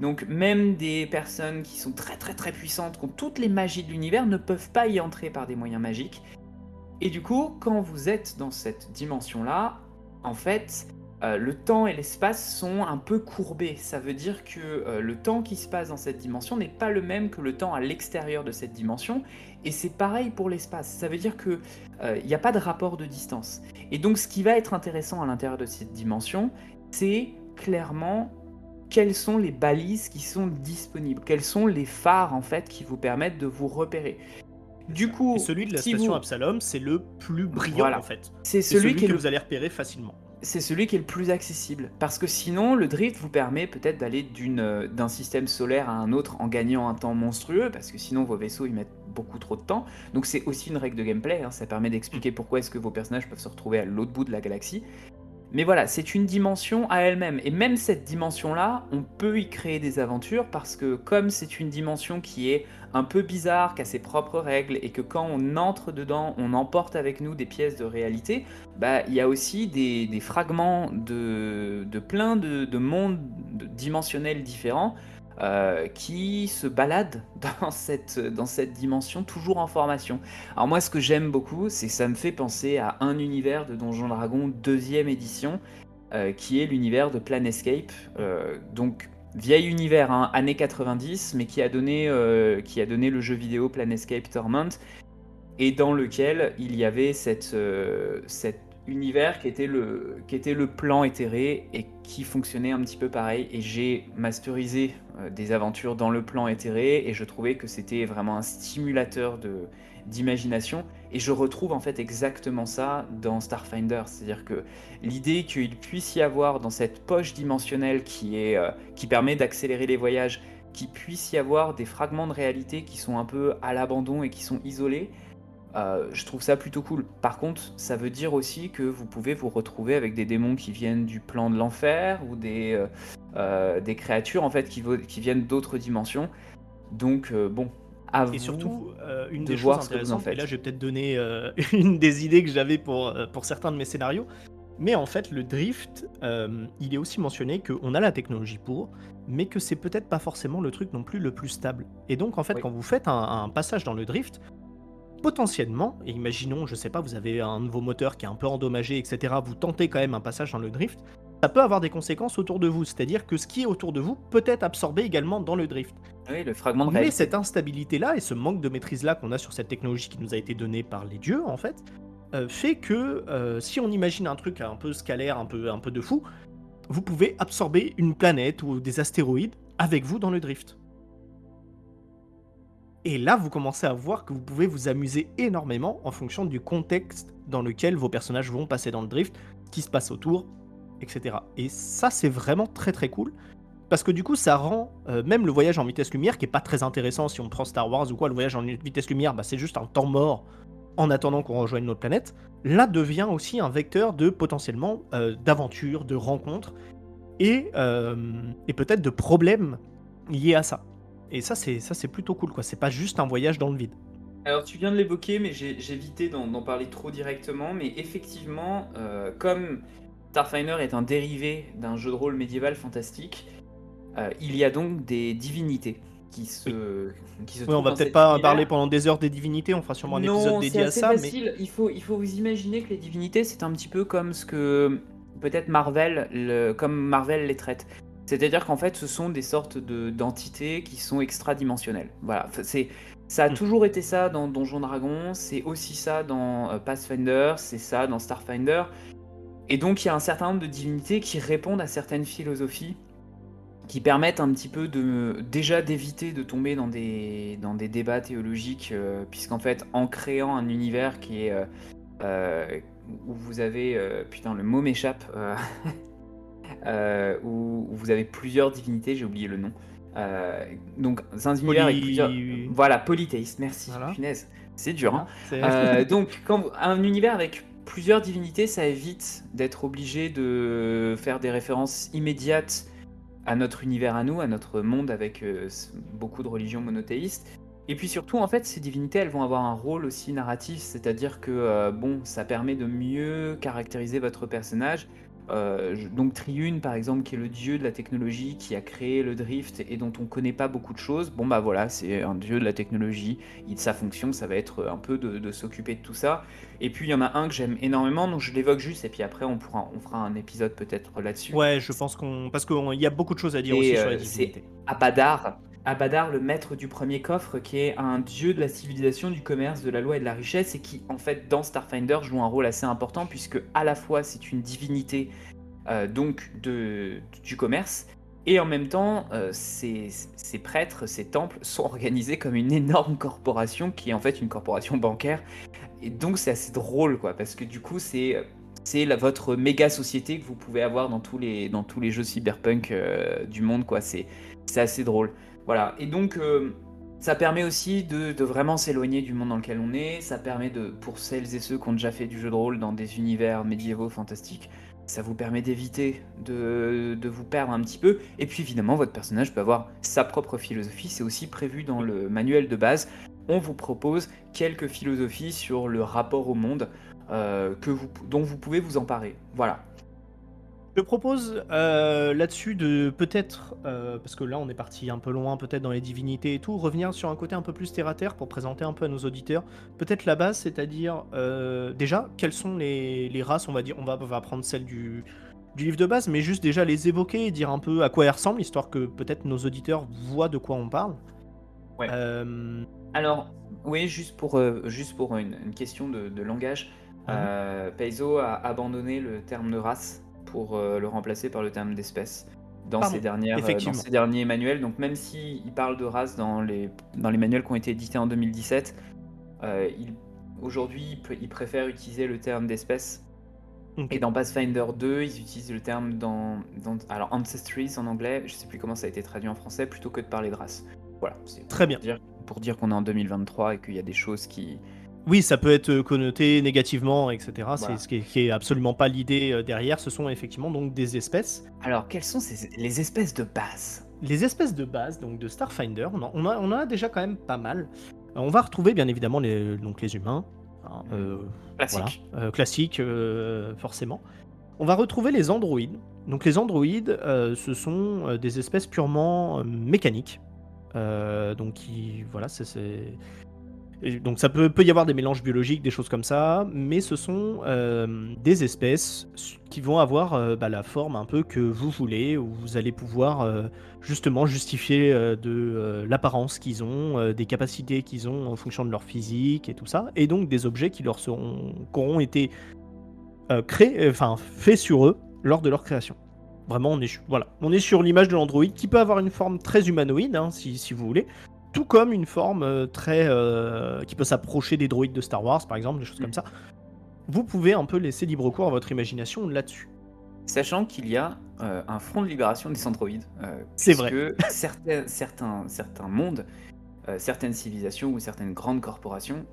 Donc même des personnes qui sont très très très puissantes, qui ont toutes les magies de l'univers, ne peuvent pas y entrer par des moyens magiques. Et du coup, quand vous êtes dans cette dimension-là, en fait, le temps et l'espace sont un peu courbés. Ça veut dire que le temps qui se passe dans cette dimension n'est pas le même que le temps à l'extérieur de cette dimension. Et c'est pareil pour l'espace. Ça veut dire qu'il n'y a pas de rapport de distance. Et donc ce qui va être intéressant à l'intérieur de cette dimension, c'est clairement quelles sont les balises qui sont disponibles, quels sont les phares en fait qui vous permettent de vous repérer. Du coup, Et celui de la si station vous... Absalom, c'est le plus brillant Voilà. en fait. C'est C'est celui celui qui est que le vous allez repérer facilement. c'est celui qui est le plus accessible. Parce que sinon, le drift vous permet peut-être d'aller d'un système solaire à un autre en gagnant un temps monstrueux, parce que sinon vos vaisseaux ils mettent beaucoup trop de temps. Donc c'est aussi une règle de gameplay, hein, ça permet d'expliquer pourquoi est-ce que vos personnages peuvent se retrouver à l'autre bout de la galaxie. Mais voilà, c'est une dimension à elle-même. Et même cette dimension-là, on peut y créer des aventures parce que comme c'est une dimension qui est un peu bizarre, qui a ses propres règles, et que quand on entre dedans, on emporte avec nous des pièces de réalité, bah il y a aussi des fragments de plein de mondes dimensionnels différents qui se baladent dans cette dimension, toujours en formation. Alors moi, ce que j'aime beaucoup, c'est que ça me fait penser à un univers de Donjons Dragons 2e édition, qui est l'univers de Planescape. Donc, vieil univers, hein, années 90, mais qui a donné le jeu vidéo Planescape Torment, et dans lequel il y avait cet univers qui était le plan éthéré et qui fonctionnait un petit peu pareil. Et j'ai masterisé des aventures dans le plan éthéré et je trouvais que c'était vraiment un stimulateur d'imagination. Et je retrouve en fait exactement ça dans Starfinder, c'est-à-dire que l'idée qu'il puisse y avoir dans cette poche dimensionnelle qui permet d'accélérer les voyages, qu'il puisse y avoir des fragments de réalité qui sont un peu à l'abandon et qui sont isolés, Je trouve ça plutôt cool. Par contre, ça veut dire aussi que vous pouvez vous retrouver avec des démons qui viennent du plan de l'enfer ou des créatures en fait qui viennent d'autres dimensions. Donc bon, à Et vous surtout, une de des choses voir ce que vous en intéressantes, et là faites. je vais peut-être donner une des idées que j'avais pour certains de mes scénarios, mais en fait le drift, il est aussi mentionné qu'on a la technologie pour, mais que c'est peut-être pas forcément le truc non plus le plus stable. Et donc en fait Oui. quand vous faites un passage dans le drift, potentiellement, et imaginons, je sais pas, vous avez un de vos moteurs qui est un peu endommagé, etc., vous tentez quand même un passage dans le drift, ça peut avoir des conséquences autour de vous, c'est-à-dire que ce qui est autour de vous peut être absorbé également dans le drift. Oui, le fragment de Mais cette réalité. instabilité-là et ce manque de maîtrise-là qu'on a sur cette technologie qui nous a été donnée par les dieux, en fait, fait que si on imagine un truc un peu scalaire, un peu de fou, vous pouvez absorber une planète ou des astéroïdes avec vous dans le drift. Et là, vous commencez à voir que vous pouvez vous amuser énormément en fonction du contexte dans lequel vos personnages vont passer dans le drift, ce qui se passe autour, etc. Et ça, c'est vraiment très très cool. Parce que du coup, ça rend même le voyage en vitesse lumière, qui est pas très intéressant si on prend Star Wars ou quoi, le voyage en vitesse lumière, bah, c'est juste un temps mort en attendant qu'on rejoigne notre planète. Là devient aussi un vecteur de potentiellement d'aventure, de rencontres et peut-être de problèmes liés à ça. Et ça c'est plutôt cool quoi. C'est pas juste un voyage dans le vide. Alors tu viens de l'évoquer, mais j'ai évité d'en parler trop directement. Mais effectivement, comme Starfinder est un dérivé d'un jeu de rôle médiéval fantastique, il y a donc des divinités qui Oui. se, qui se Oui, on trouvent va dans peut-être cet pas parler univers. pendant des heures des divinités. On fera sûrement un épisode Non, c'est dédié à assez ça, mais facile. Il faut vous imaginer que les divinités, c'est un petit peu comme ce que peut-être Marvel, comme Marvel les traite. C'est-à-dire qu'en fait, ce sont des sortes d'entités qui sont extradimensionnelles. Voilà, ça a Hmm. toujours été ça dans Donjon Dragon, c'est aussi ça dans Pathfinder, c'est ça dans Starfinder. Et donc, il y a un certain nombre de divinités qui répondent à certaines philosophies qui permettent un petit peu déjà d'éviter de tomber dans des débats théologiques, puisqu'en fait, en créant un univers qui est euh, où vous avez putain le mot m'échappe, où vous avez plusieurs divinités, j'ai oublié le nom. Euh, donc c'est un univers avec plusieurs, Poly... voilà, polythéiste, merci, Voilà. punaise, c'est dur, hein. Voilà. C'est... Donc quand un univers avec plusieurs divinités, ça évite d'être obligé de faire des références immédiates à notre univers à nous, à notre monde avec beaucoup de religions monothéistes. Et puis surtout, en fait, ces divinités, elles vont avoir un rôle aussi narratif, c'est-à-dire que bon, ça permet de mieux caractériser votre personnage. Donc Triune, par exemple, qui est le dieu de la technologie, qui a créé le drift et dont on connaît pas beaucoup de choses. Bon bah voilà, c'est un dieu de la technologie. Sa fonction, ça va être un peu de s'occuper de tout ça. Et puis il y en a un que j'aime énormément, donc je l'évoque juste, et puis après on fera un épisode peut-être là-dessus. Ouais, je pense qu'on... Parce qu'il y a beaucoup de choses à dire aussi Et sur les c'est divinités. Abadar. Abadar, le maître du premier coffre, qui est un dieu de la civilisation, du commerce, de la loi et de la richesse, et qui, en fait, dans Starfinder, joue un rôle assez important, puisque à la fois c'est une divinité donc du commerce, et en même temps, ces prêtres, ces temples sont organisés comme une énorme corporation, qui est en fait une corporation bancaire. Et donc c'est assez drôle, quoi, parce que du coup c'est votre méga société que vous pouvez avoir dans tous les jeux cyberpunk du monde, quoi. C'est assez drôle. Voilà. Et donc ça permet aussi de vraiment s'éloigner du monde dans lequel on est. Ça permet pour celles et ceux qui ont déjà fait du jeu de rôle dans des univers médiévaux fantastiques, ça vous permet d'éviter de vous perdre un petit peu. Et puis évidemment, votre personnage peut avoir sa propre philosophie. C'est aussi prévu dans le manuel de base. On vous propose quelques philosophies sur le rapport au monde dont vous pouvez vous emparer. Voilà. Je propose là-dessus de peut-être, parce que là on est parti un peu loin peut-être dans les divinités et tout, revenir sur un côté un peu plus terre-à-terre pour présenter un peu à nos auditeurs. Peut-être la base, c'est-à-dire déjà quelles sont les races, on va dire, on va prendre celle du livre de base, mais juste déjà les évoquer et dire un peu à quoi elles ressemblent, histoire que peut-être nos auditeurs voient de quoi on parle. Ouais. Euh, Alors, oui, juste pour une question de langage, mhm. Paizo a abandonné le terme de race pour le remplacer par le terme d'espèce Pardon, dans effectivement. ses derniers manuels. Donc même s'il parle de race dans les manuels qui ont été édités en 2017, aujourd'hui il préfère utiliser le terme d'espèce. Ok. Et dans Pathfinder 2, ils utilisent le terme alors Ancestries en anglais, je sais plus comment ça a été traduit en français, plutôt que de parler de race. Voilà, c'est Très pour bien. dire, pour dire qu'on est en 2023 et qu'il y a des choses Oui, ça peut être connoté négativement, etc. C'est Voilà. ce qui est absolument pas l'idée derrière. Ce sont effectivement donc des espèces. Alors, quelles sont les espèces de base? Les espèces de base donc de Starfinder, on en a déjà quand même pas mal. On va retrouver bien évidemment donc les humains, hein, voilà, Classique. classiques forcément. On va retrouver les androïdes. Donc les androïdes, ce sont des espèces purement mécaniques. Donc voilà, et donc ça peut y avoir des mélanges biologiques, des choses comme ça, mais ce sont des espèces qui vont avoir la forme un peu que vous voulez, où vous allez pouvoir justement justifier de l'apparence qu'ils ont, des capacités qu'ils ont en fonction de leur physique et tout ça, et donc des objets qui auront été créés, enfin faits sur eux lors de leur création. Vraiment, on est sur l'image de l'androïde qui peut avoir une forme très humanoïde, hein, si vous voulez, tout comme une forme qui peut s'approcher des droïdes de Star Wars, par exemple, des choses comme ça. Vous pouvez un peu laisser libre cours à votre imagination là-dessus. Sachant qu'il y a un front de libération des androïdes, C'est vrai. puisque certains mondes, certaines civilisations ou certaines grandes corporations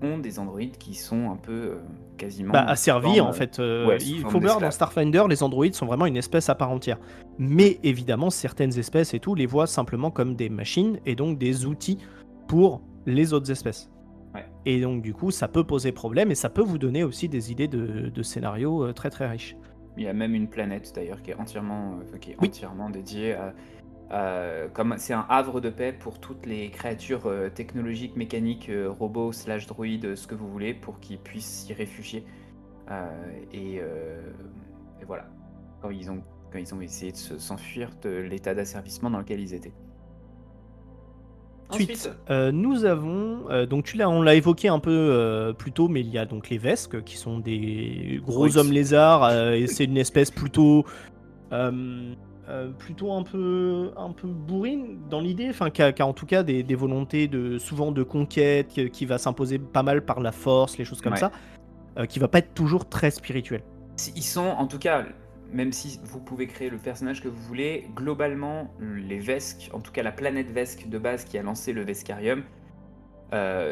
ont des androïdes qui sont un peu quasiment Asservis, en fait. sous Il forme faut voir, dans d'esclaves. Starfinder, les androïdes sont vraiment une espèce à part entière. Mais évidemment, certaines espèces et tout les voient simplement comme des machines et donc des outils pour les autres espèces. Ouais. Et donc, du coup, ça peut poser problème et ça peut vous donner aussi des idées de scénarios très très riches. Il y a même une planète d'ailleurs qui est entièrement, Oui. dédiée comme c'est un havre de paix pour toutes les créatures technologiques, mécaniques, robots, slash droïdes, ce que vous voulez, pour qu'ils puissent s'y réfugier. Et voilà, quand ils ont essayé de s'enfuir de l'état d'asservissement dans lequel ils étaient. Ensuite, nous avons, donc on l'a évoqué un peu plus tôt, mais il y a donc les Vesques qui sont des gros Droïdes. hommes lézards, et c'est une espèce plutôt un peu bourrine dans l'idée, enfin qui a en tout cas des volontés souvent de conquête, qui va s'imposer pas mal par la force, les choses comme Ouais. ça, qui va pas être toujours très spirituel. Ils sont, en tout cas, même si vous pouvez créer le personnage que vous voulez, globalement, les Vesques, en tout cas la planète Vesque de base qui a lancé le Vescarium,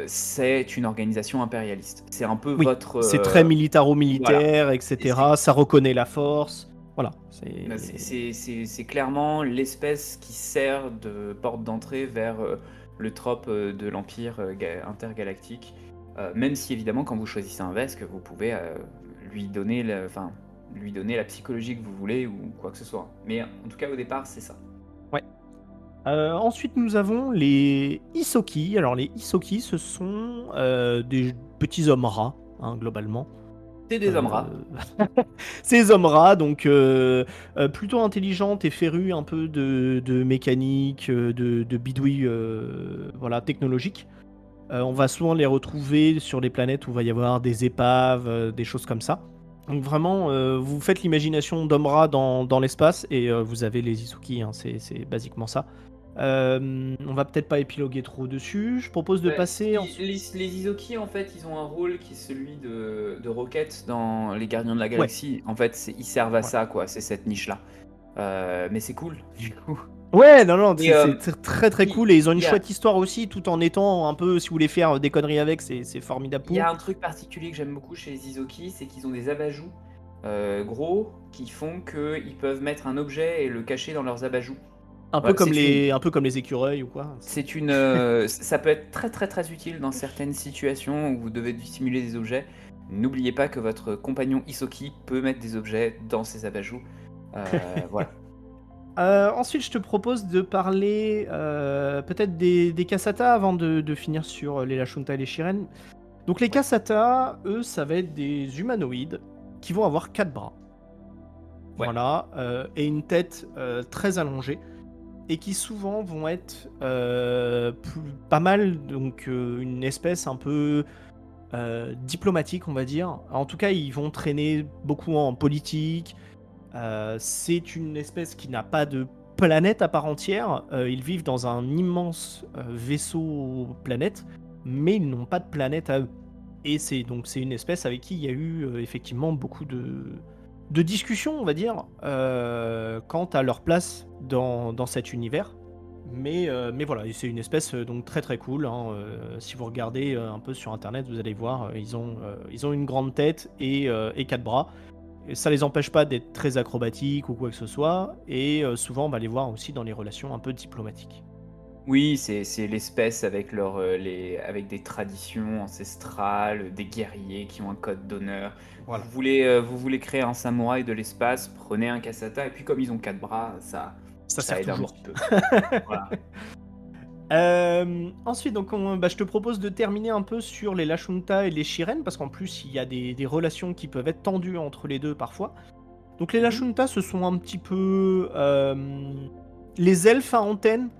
c'est une organisation impérialiste. C'est un peu Oui, votre... c'est très voilà. militaro-militaire, etc. Ça reconnaît la force. Voilà. C'est clairement l'espèce qui sert de porte d'entrée vers le trope de l'Empire intergalactique. Même si évidemment, quand vous choisissez un Vesque, vous pouvez lui donner la psychologie que vous voulez ou quoi que ce soit. Mais en tout cas, au départ, c'est ça. Ouais. Ensuite, nous avons les Isoki. Alors, les Isoki, ce sont des petits hommes rats, hein, globalement. C'est des hommes rats. Ces hommes rats, donc plutôt intelligentes et férus un peu de mécanique, de bidouilles voilà, technologiques. On va souvent les retrouver sur les planètes où il va y avoir des épaves, des choses comme ça. Donc vraiment, vous faites l'imagination d'hommes rats dans l'espace et vous avez les Isuki, hein, c'est basiquement ça. On va peut-être pas épiloguer trop dessus. Je propose de passer... Les Isoki, en fait, ils ont un rôle qui est celui de Rocket dans Les Gardiens de la Galaxie. En fait, ils servent à ça, quoi. C'est cette niche-là. Mais c'est cool, du coup. Ouais, non, Et, c'est très très cool et ils ont une chouette histoire aussi, tout en étant un peu, si vous voulez faire des conneries avec, c'est formidable Il y pour. a un truc particulier que j'aime beaucoup chez les Isoki, c'est qu'ils ont des abajous gros qui font qu'ils peuvent mettre un objet et le cacher dans leurs abajous. Un peu comme les écureuils ou quoi. Ça peut être très très très utile dans certaines situations où vous devez dissimuler des objets. N'oubliez pas que votre compagnon Isoki peut mettre des objets dans ses abajous. Voilà. Ensuite, je te propose de parler peut-être des Kasata avant de finir sur les Lashunta et les Shiren. Donc les Kasata, eux, ça va être des humanoïdes qui vont avoir 4 bras. Ouais. Voilà, et une tête très allongée. Et qui souvent vont être pas mal, donc une espèce un peu diplomatique, on va dire. En tout cas, ils vont traîner beaucoup en politique. C'est une espèce qui n'a pas de planète à part entière. Ils vivent dans un immense vaisseau planète, mais ils n'ont pas de planète à eux. Et c'est une espèce avec qui il y a eu effectivement beaucoup de discussions, on va dire, quant à leur place dans cet univers. Mais voilà, et c'est une espèce donc très très cool, hein. Si vous regardez un peu sur internet, vous allez voir, ils ont une grande tête et quatre bras. Et ça les empêche pas d'être très acrobatiques ou quoi que ce soit, et souvent on va les voir aussi dans les relations un peu diplomatiques. Oui, c'est l'espèce avec avec des traditions ancestrales, des guerriers qui ont un code d'honneur. Voilà, Vous voulez créer un samouraï de l'espace, prenez un Kasata et puis comme ils ont 4 bras, ça ça sert aide un toujours. petit peu. Voilà. Ensuite, donc je te propose de terminer un peu sur les Lashunta et les Shiren, parce qu'en plus il y a des relations qui peuvent être tendues entre les deux parfois. Donc les Mmh. Lashunta, ce sont un petit peu les elfes à antenne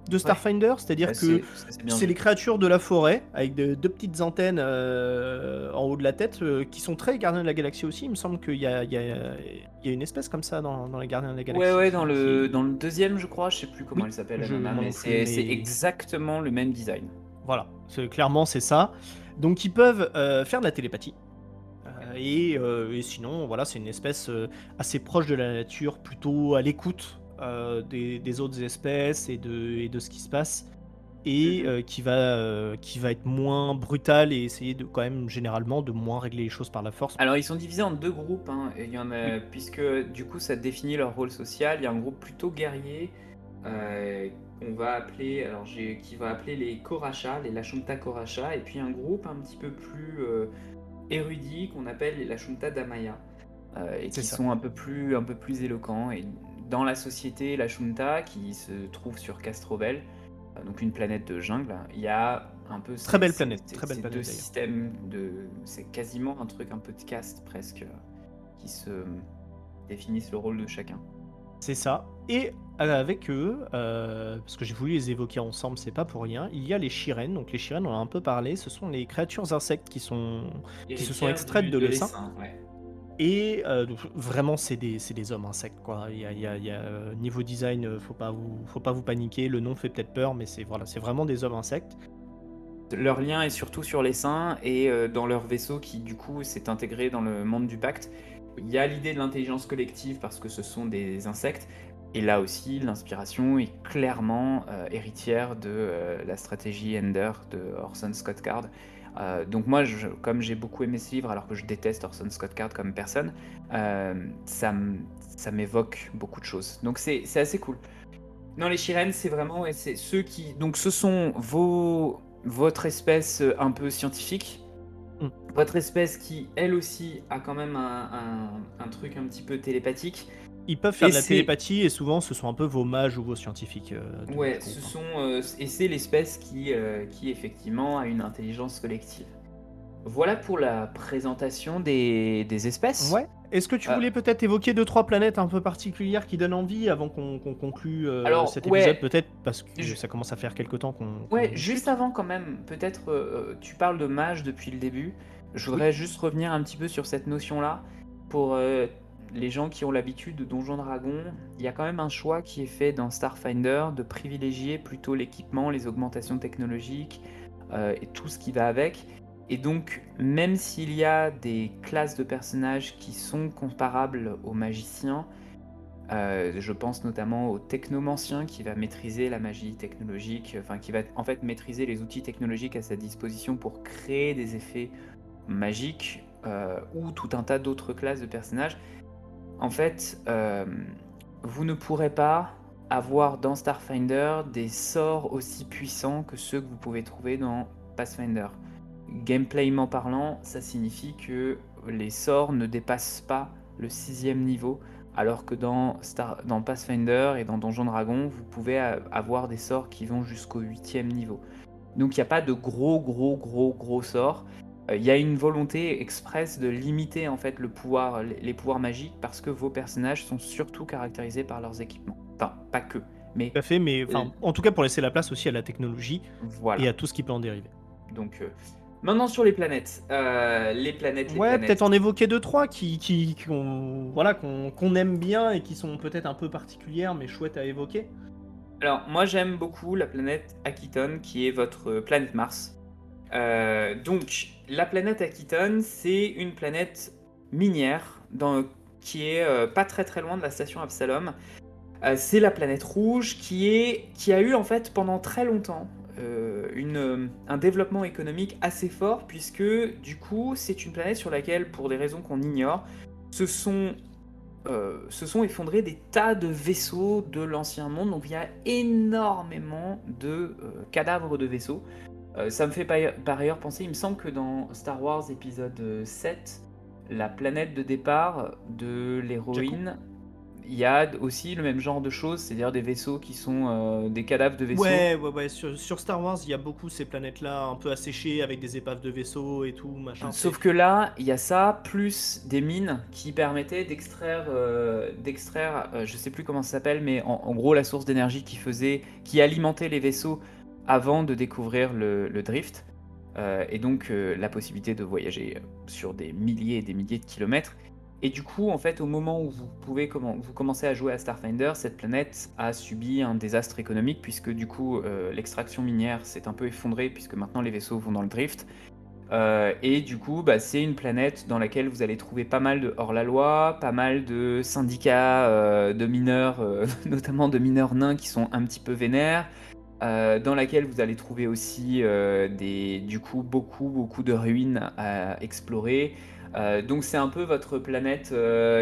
de Ouais, Starfinder, c'est-à-dire que ça c'est bien c'est les vu. créatures de la forêt, avec deux petites antennes en haut de la tête, qui sont très gardiens de la galaxie aussi. Il me semble qu'il y a une espèce comme ça dans les gardiens de la Ouais, galaxie ouais, qui... dans le deuxième, je crois, je sais plus comment Oui, elle s'appelle la je, nana, moi mais non plus, c'est mais exactement le même design. voilà, clairement c'est ça. Donc ils peuvent faire de la télépathie. Et sinon, voilà, c'est une espèce assez proche de la nature, plutôt à l'écoute des autres espèces et de ce qui se passe, et Mhm. qui va être moins brutal et essayer de quand même généralement de moins régler les choses par la force. Alors, ils sont divisés en deux groupes, hein, et il y en Oui, a, puisque du coup ça définit leur rôle social. Il y a un groupe plutôt guerrier euh, qu'on va appeler, qui va appeler les Koracha, les Lashunta Koracha, et puis un groupe un petit peu plus érudit qu'on appelle les Lashunta Damaya, et c'est qui ça. sont un peu plus éloquents. Et dans la société Lashunta, qui se trouve sur Castrovel, donc une planète de jungle, il y a un peu Très belle ces deux planète d'ailleurs. systèmes de... C'est quasiment un truc un peu de caste presque, qui se définissent le rôle de chacun. C'est ça. Et avec eux, parce que j'ai voulu les évoquer ensemble, c'est pas pour rien, il y a les Shiren. Donc les Shiren, on en a un peu parlé, ce sont les créatures insectes qui se sont Héritière extraites de de l'essaim. l'essaim, ouais. Et donc, vraiment, c'est des hommes insectes, quoi. Niveau design, faut pas vous paniquer. Le nom fait peut-être peur, mais voilà, c'est vraiment des hommes insectes. Leur lien est surtout sur l'essaim et dans leur vaisseau qui du coup s'est intégré dans le monde du pacte. Il y a l'idée de l'intelligence collective parce que ce sont des insectes. Et là aussi, l'inspiration est clairement héritière de la stratégie Ender de Orson Scott Card. Donc moi, comme j'ai beaucoup aimé ce livre, alors que je déteste Orson Scott Card comme personne, euh, ça ça m'évoque beaucoup de choses. Donc c'est assez cool. Non, les Shiren, c'est vraiment, ouais, c'est ceux qui. Donc, ce sont votre espèce un peu scientifique, Mm. votre espèce qui, elle aussi, a quand même un truc un petit peu télépathique. Ils peuvent faire Et de la c'est, télépathie, et souvent, ce sont un peu vos mages ou vos scientifiques du ouais, groupe, hein. et c'est l'espèce qui effectivement a une intelligence collective. Voilà pour la présentation des espèces. Ouais. Est-ce que tu Euh, voulais peut-être évoquer deux, trois planètes un peu particulières qui donnent envie avant qu'on conclue alors, cet épisode, ouais, peut-être parce que je- ça commence à faire quelque temps qu'on Ouais, en juste discute? avant quand même, peut-être tu parles de mage depuis le début. Je Oui. voudrais juste revenir un petit peu sur cette notion-là. Pour les gens qui ont l'habitude de Donjons Dragons, il y a quand même un choix qui est fait dans Starfinder de privilégier plutôt l'équipement, les augmentations technologiques et tout ce qui va avec. Et donc, même s'il y a des classes de personnages qui sont comparables aux magiciens, je pense notamment au technomancien qui va maîtriser la magie technologique, enfin qui va en fait maîtriser les outils technologiques à sa disposition pour créer des effets magiques, ou tout un tas d'autres classes de personnages. En fait, vous ne pourrez pas avoir dans Starfinder des sorts aussi puissants que ceux que vous pouvez trouver dans Pathfinder. Gameplayment parlant, ça signifie que les sorts ne dépassent pas le 6e niveau, alors que dans Pathfinder et dans Donjon Dragon, vous pouvez avoir des sorts qui vont jusqu'au 8e niveau. Donc il n'y a pas de gros sorts. Il y a une volonté expresse de limiter en fait les pouvoirs magiques parce que vos personnages sont surtout caractérisés par leurs équipements. Enfin, pas que, mais Tout à fait, mais euh, enfin, en tout cas pour laisser la place aussi à la technologie et voilà. à tout ce qui peut en dériver. Donc maintenant sur les planètes. Les Ouais, peut-être planètes. en évoquer deux, trois voilà, qu'on aime bien et qui sont peut-être un peu particulières mais chouettes à évoquer. Alors moi j'aime beaucoup la planète Akiton qui est votre planète Mars. Donc la planète Akiton c'est une planète minière qui est pas très très loin de la station Absalom. C'est la planète rouge qui a eu en fait pendant très longtemps un développement économique assez fort puisque du coup c'est une planète sur laquelle, pour des raisons qu'on ignore, se sont, se sont effondrés des tas de vaisseaux de l'ancien monde. Donc il y a énormément de cadavres de vaisseaux. Ça me fait par ailleurs penser, il me semble que dans Star Wars épisode 7, la planète de départ de Jakku. l'héroïne, il y a aussi le même genre de choses, c'est-à-dire des vaisseaux qui sont des cadavres de vaisseaux. Ouais. Sur Star Wars, il y a beaucoup ces planètes-là un peu asséchées avec des épaves de vaisseaux et tout, machin. Sauf que là, il y a ça, plus des mines qui permettaient d'extraire, je sais plus comment ça s'appelle, mais en gros la source d'énergie qui alimentait les vaisseaux avant de découvrir le drift. Et donc la possibilité de voyager sur des milliers et des milliers de kilomètres. Et du coup, en fait, au moment où vous commencez à jouer à Starfinder, cette planète a subi un désastre économique puisque du coup, l'extraction minière s'est un peu effondrée puisque maintenant les vaisseaux vont dans le drift. Et du coup, bah, c'est une planète dans laquelle vous allez trouver pas mal de hors-la-loi, pas mal de syndicats de mineurs, notamment de mineurs nains qui sont un petit peu vénères, dans laquelle vous allez trouver aussi du coup, beaucoup de ruines à explorer. Donc c'est un peu votre planète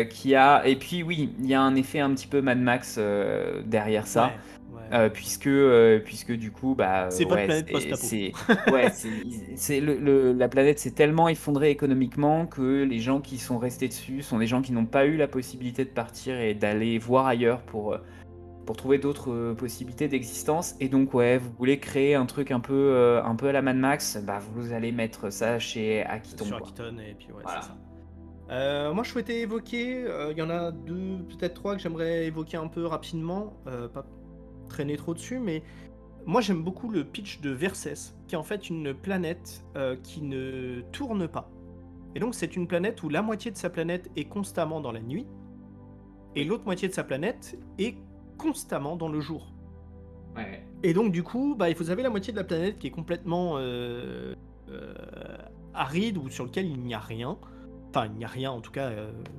qui a... Et puis oui, il y a un effet un petit peu Mad Max derrière ça. Ouais. Puisque du coup, bah C'est votre ouais, planète post-apo. ouais, la planète s'est tellement effondrée économiquement que les gens qui sont restés dessus sont des gens qui n'ont pas eu la possibilité de partir et d'aller voir ailleurs pour trouver d'autres possibilités d'existence. Et donc, ouais, vous voulez créer un truc un peu à la Mad Max, bah vous allez mettre ça chez Akiton, Sur quoi. Akiton, et puis ouais, Voilà. c'est ça. Moi, je souhaitais évoquer, il y en a deux, peut-être trois que j'aimerais évoquer un peu rapidement, pas traîner trop dessus, mais moi j'aime beaucoup le pitch de Vercès, qui est en fait une planète qui ne tourne pas. Et donc c'est une planète où la moitié de sa planète est constamment dans la nuit, et Oui. l'autre moitié de sa planète est constamment dans le jour. Ouais. Et donc du coup, bah, vous avez la moitié de la planète qui est complètement euh, aride, ou sur lequel il n'y a rien. Enfin, il n'y a rien, en tout cas,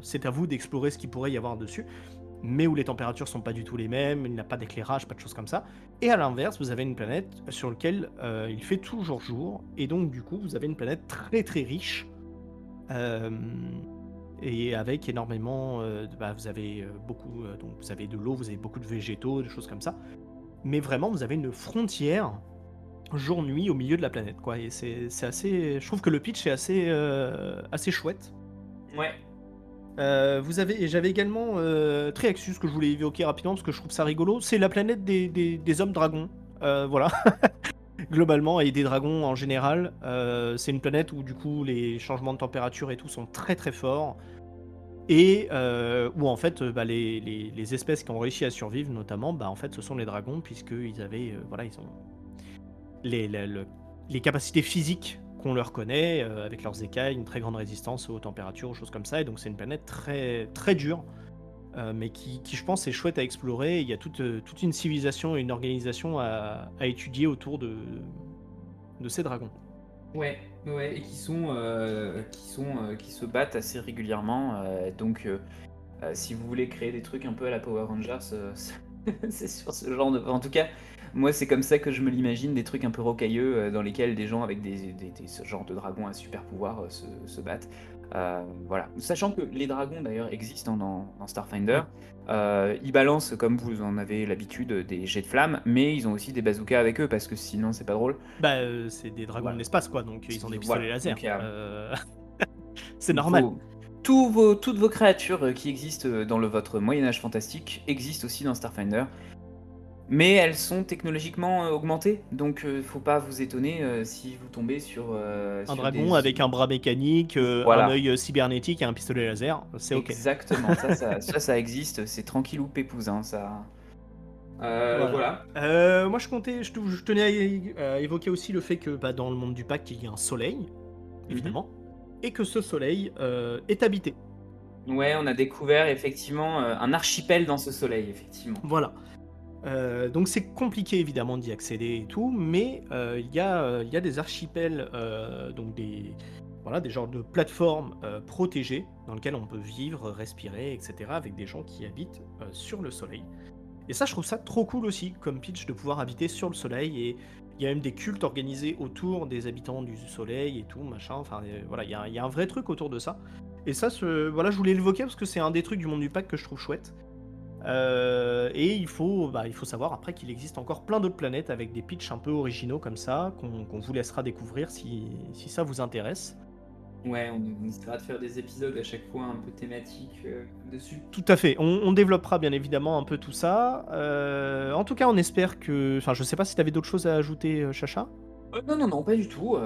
c'est à vous d'explorer ce qu'il pourrait y avoir dessus, mais où les températures sont pas du tout les mêmes, il n'y a pas d'éclairage, pas de choses comme ça. Et à l'inverse, vous avez une planète sur laquelle il fait toujours jour, et donc du coup, vous avez une planète très très riche, euh, et avec énormément, vous avez beaucoup, donc vous avez de l'eau, vous avez beaucoup de végétaux, des choses comme ça. Mais vraiment, vous avez une frontière jour-nuit au milieu de la planète, quoi. Et c'est assez, je trouve que le pitch est assez chouette. Ouais. J'avais également Triaxus que je voulais évoquer rapidement parce que je trouve ça rigolo. C'est la planète des hommes dragons. Voilà, globalement, et des dragons en général. C'est une planète où du coup les changements de température et tout sont très très forts. Et où en fait les espèces qui ont réussi à survivre notamment, bah en fait ce sont les dragons, puisqu'ils avaient voilà, ils ont les capacités physiques qu'on leur connaît, avec leurs écailles, une très grande résistance aux températures, aux choses comme ça. Et donc c'est une planète très, très dure, mais qui, je pense, est chouette à explorer. Il y a toute une civilisation et une organisation à étudier autour de ces dragons. Ouais, ouais, et qui se battent assez régulièrement. Donc, si vous voulez créer des trucs un peu à la Power Rangers, c'est sur ce genre de. En tout cas, moi, c'est comme ça que je me l'imagine, des trucs un peu rocailleux dans lesquels des gens avec ce genre de dragons à super pouvoir se battent. Voilà. Sachant que les dragons, d'ailleurs, existent dans Starfinder. Oui. Ils balancent, comme vous en avez l'habitude, des jets de flammes, mais ils ont aussi des bazookas avec eux parce que sinon, c'est pas drôle. Bah, c'est des dragons de Voilà. l'espace, quoi, donc ils ont des Voilà. pistolets laser. Donc, il y a C'est normal. vos, toutes vos créatures qui existent dans votre Moyen-Âge fantastique existent aussi dans Starfinder. Mais elles sont technologiquement augmentées, donc faut pas vous étonner si vous tombez Un sur des... dragon avec un bras mécanique, un Voilà, œil cybernétique et un pistolet laser, c'est ok. exactement, ça existe, c'est tranquille ou pépouze, hein, ça... Voilà. Voilà. Moi, je tenais à évoquer aussi le fait que dans le monde du pacte, il y a un soleil, Mhm. évidemment, et que ce soleil est habité. Ouais, on a découvert effectivement un archipel dans ce soleil, effectivement. Voilà. Donc c'est compliqué évidemment d'y accéder et tout, mais il y a des archipels, donc voilà, des genres de plateformes protégées dans lesquelles on peut vivre, respirer, etc., avec des gens qui habitent sur le soleil. Et ça, je trouve ça trop cool aussi, comme pitch, de pouvoir habiter sur le soleil. Et il y a même des cultes organisés autour des habitants du soleil et tout, machin. Enfin, voilà, il y a un vrai truc autour de ça. Et ça, voilà, je voulais l'évoquer parce que c'est un des trucs du monde du pack que je trouve chouette. Et il faut savoir après qu'il existe encore plein d'autres planètes avec des pitchs un peu originaux comme ça, qu'on vous laissera découvrir si ça vous intéresse. Ouais, on essaiera de faire des épisodes à chaque fois un peu thématiques dessus. Tout à fait, on développera bien évidemment un peu tout ça. En tout cas, on espère que... Enfin, je sais pas si tu avais d'autres choses à ajouter, Chacha. Non, non, non, pas du tout.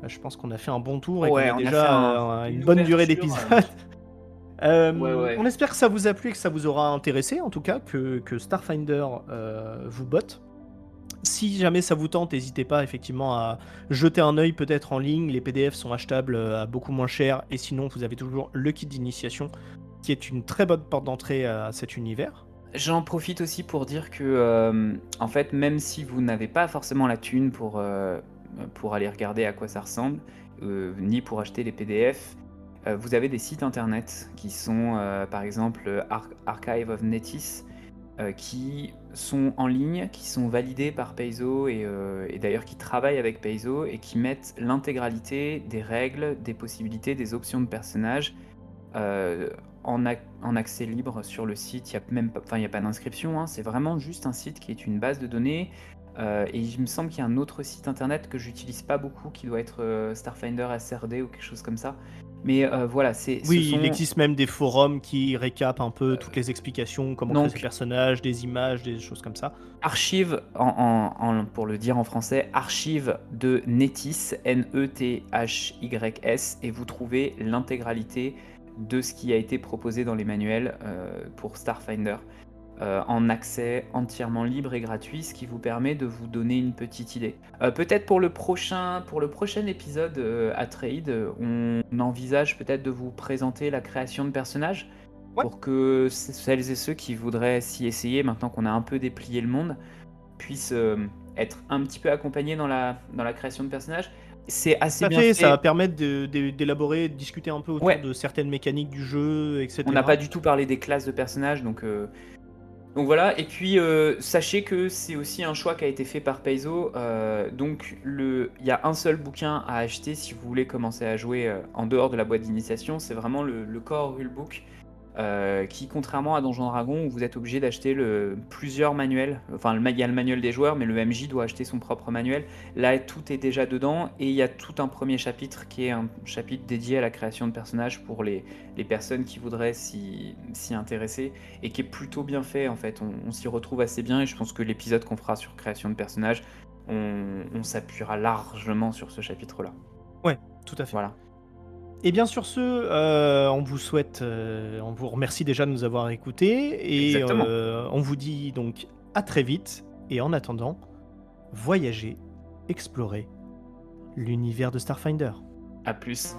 Je pense qu'on a fait un bon tour et qu'on Ouais, est on a fait déjà à une une bonne durée ouverture. d'épisode. Ouais, ouais. On espère que ça vous a plu et que ça vous aura intéressé, en tout cas, que Starfinder vous botte. Si jamais ça vous tente, n'hésitez pas effectivement à jeter un œil peut-être en ligne. Les PDF sont achetables à beaucoup moins cher. Et sinon, vous avez toujours le kit d'initiation, qui est une très bonne porte d'entrée à cet univers. J'en profite aussi pour dire que, en fait, même si vous n'avez pas forcément la thune pour aller regarder à quoi ça ressemble, ni pour acheter les PDF, vous avez des sites internet qui sont, par exemple, Archive of Netis, qui sont en ligne, qui sont validés par Paizo et d'ailleurs qui travaillent avec Paizo et qui mettent l'intégralité des règles, des possibilités, des options de personnages en accès libre sur le site. Il n'y a même pas, enfin, il y a pas d'inscription, hein, c'est vraiment juste un site qui est une base de données. Et il me semble qu'il y a un autre site internet que j'utilise pas beaucoup qui doit être Starfinder SRD ou quelque chose comme ça. Mais voilà, ce Oui, il sont existe même des forums qui récapent un peu toutes les explications, comment créer ses donc personnages, des images, des choses comme ça. archives, pour le dire en français, archives de Netis, Nethys, et vous trouvez l'intégralité de ce qui a été proposé dans les manuels pour Starfinder, en accès entièrement libre et gratuit, ce qui vous permet de vous donner une petite idée. Peut-être pour le prochain épisode à Trade, on envisage peut-être de vous présenter la création de personnages Ouais. pour que celles et ceux qui voudraient s'y essayer, maintenant qu'on a un peu déplié le monde, puissent être un petit peu accompagnés dans la création de personnages. C'est assez Tout à bien fait, ça va fait. permettre d'élaborer, de discuter un peu autour Ouais, de certaines mécaniques du jeu, on n'a etc. pas du tout parlé des classes de personnages, donc voilà. Et puis sachez que c'est aussi un choix qui a été fait par Paizo. Donc il y a un seul bouquin à acheter si vous voulez commencer à jouer en dehors de la boîte d'initiation. C'est vraiment le core rulebook. Qui, contrairement à Donjons Dragons, où vous êtes obligé d'acheter plusieurs manuels, enfin il y a le manuel des joueurs, mais le MJ doit acheter son propre manuel. Là, tout est déjà dedans, et il y a tout un premier chapitre qui est un chapitre dédié à la création de personnages pour les personnes qui voudraient s'y intéresser, et qui est plutôt bien fait en fait. On s'y retrouve assez bien, et je pense que l'épisode qu'on fera sur création de personnages, on s'appuiera largement sur ce chapitre-là. Ouais, tout à fait. Voilà. Et bien sur ce, on vous souhaite, on vous remercie déjà de nous avoir écoutés et Exactement. on vous dit donc à très vite. Et en attendant, voyagez, explorez l'univers de Starfinder. À plus.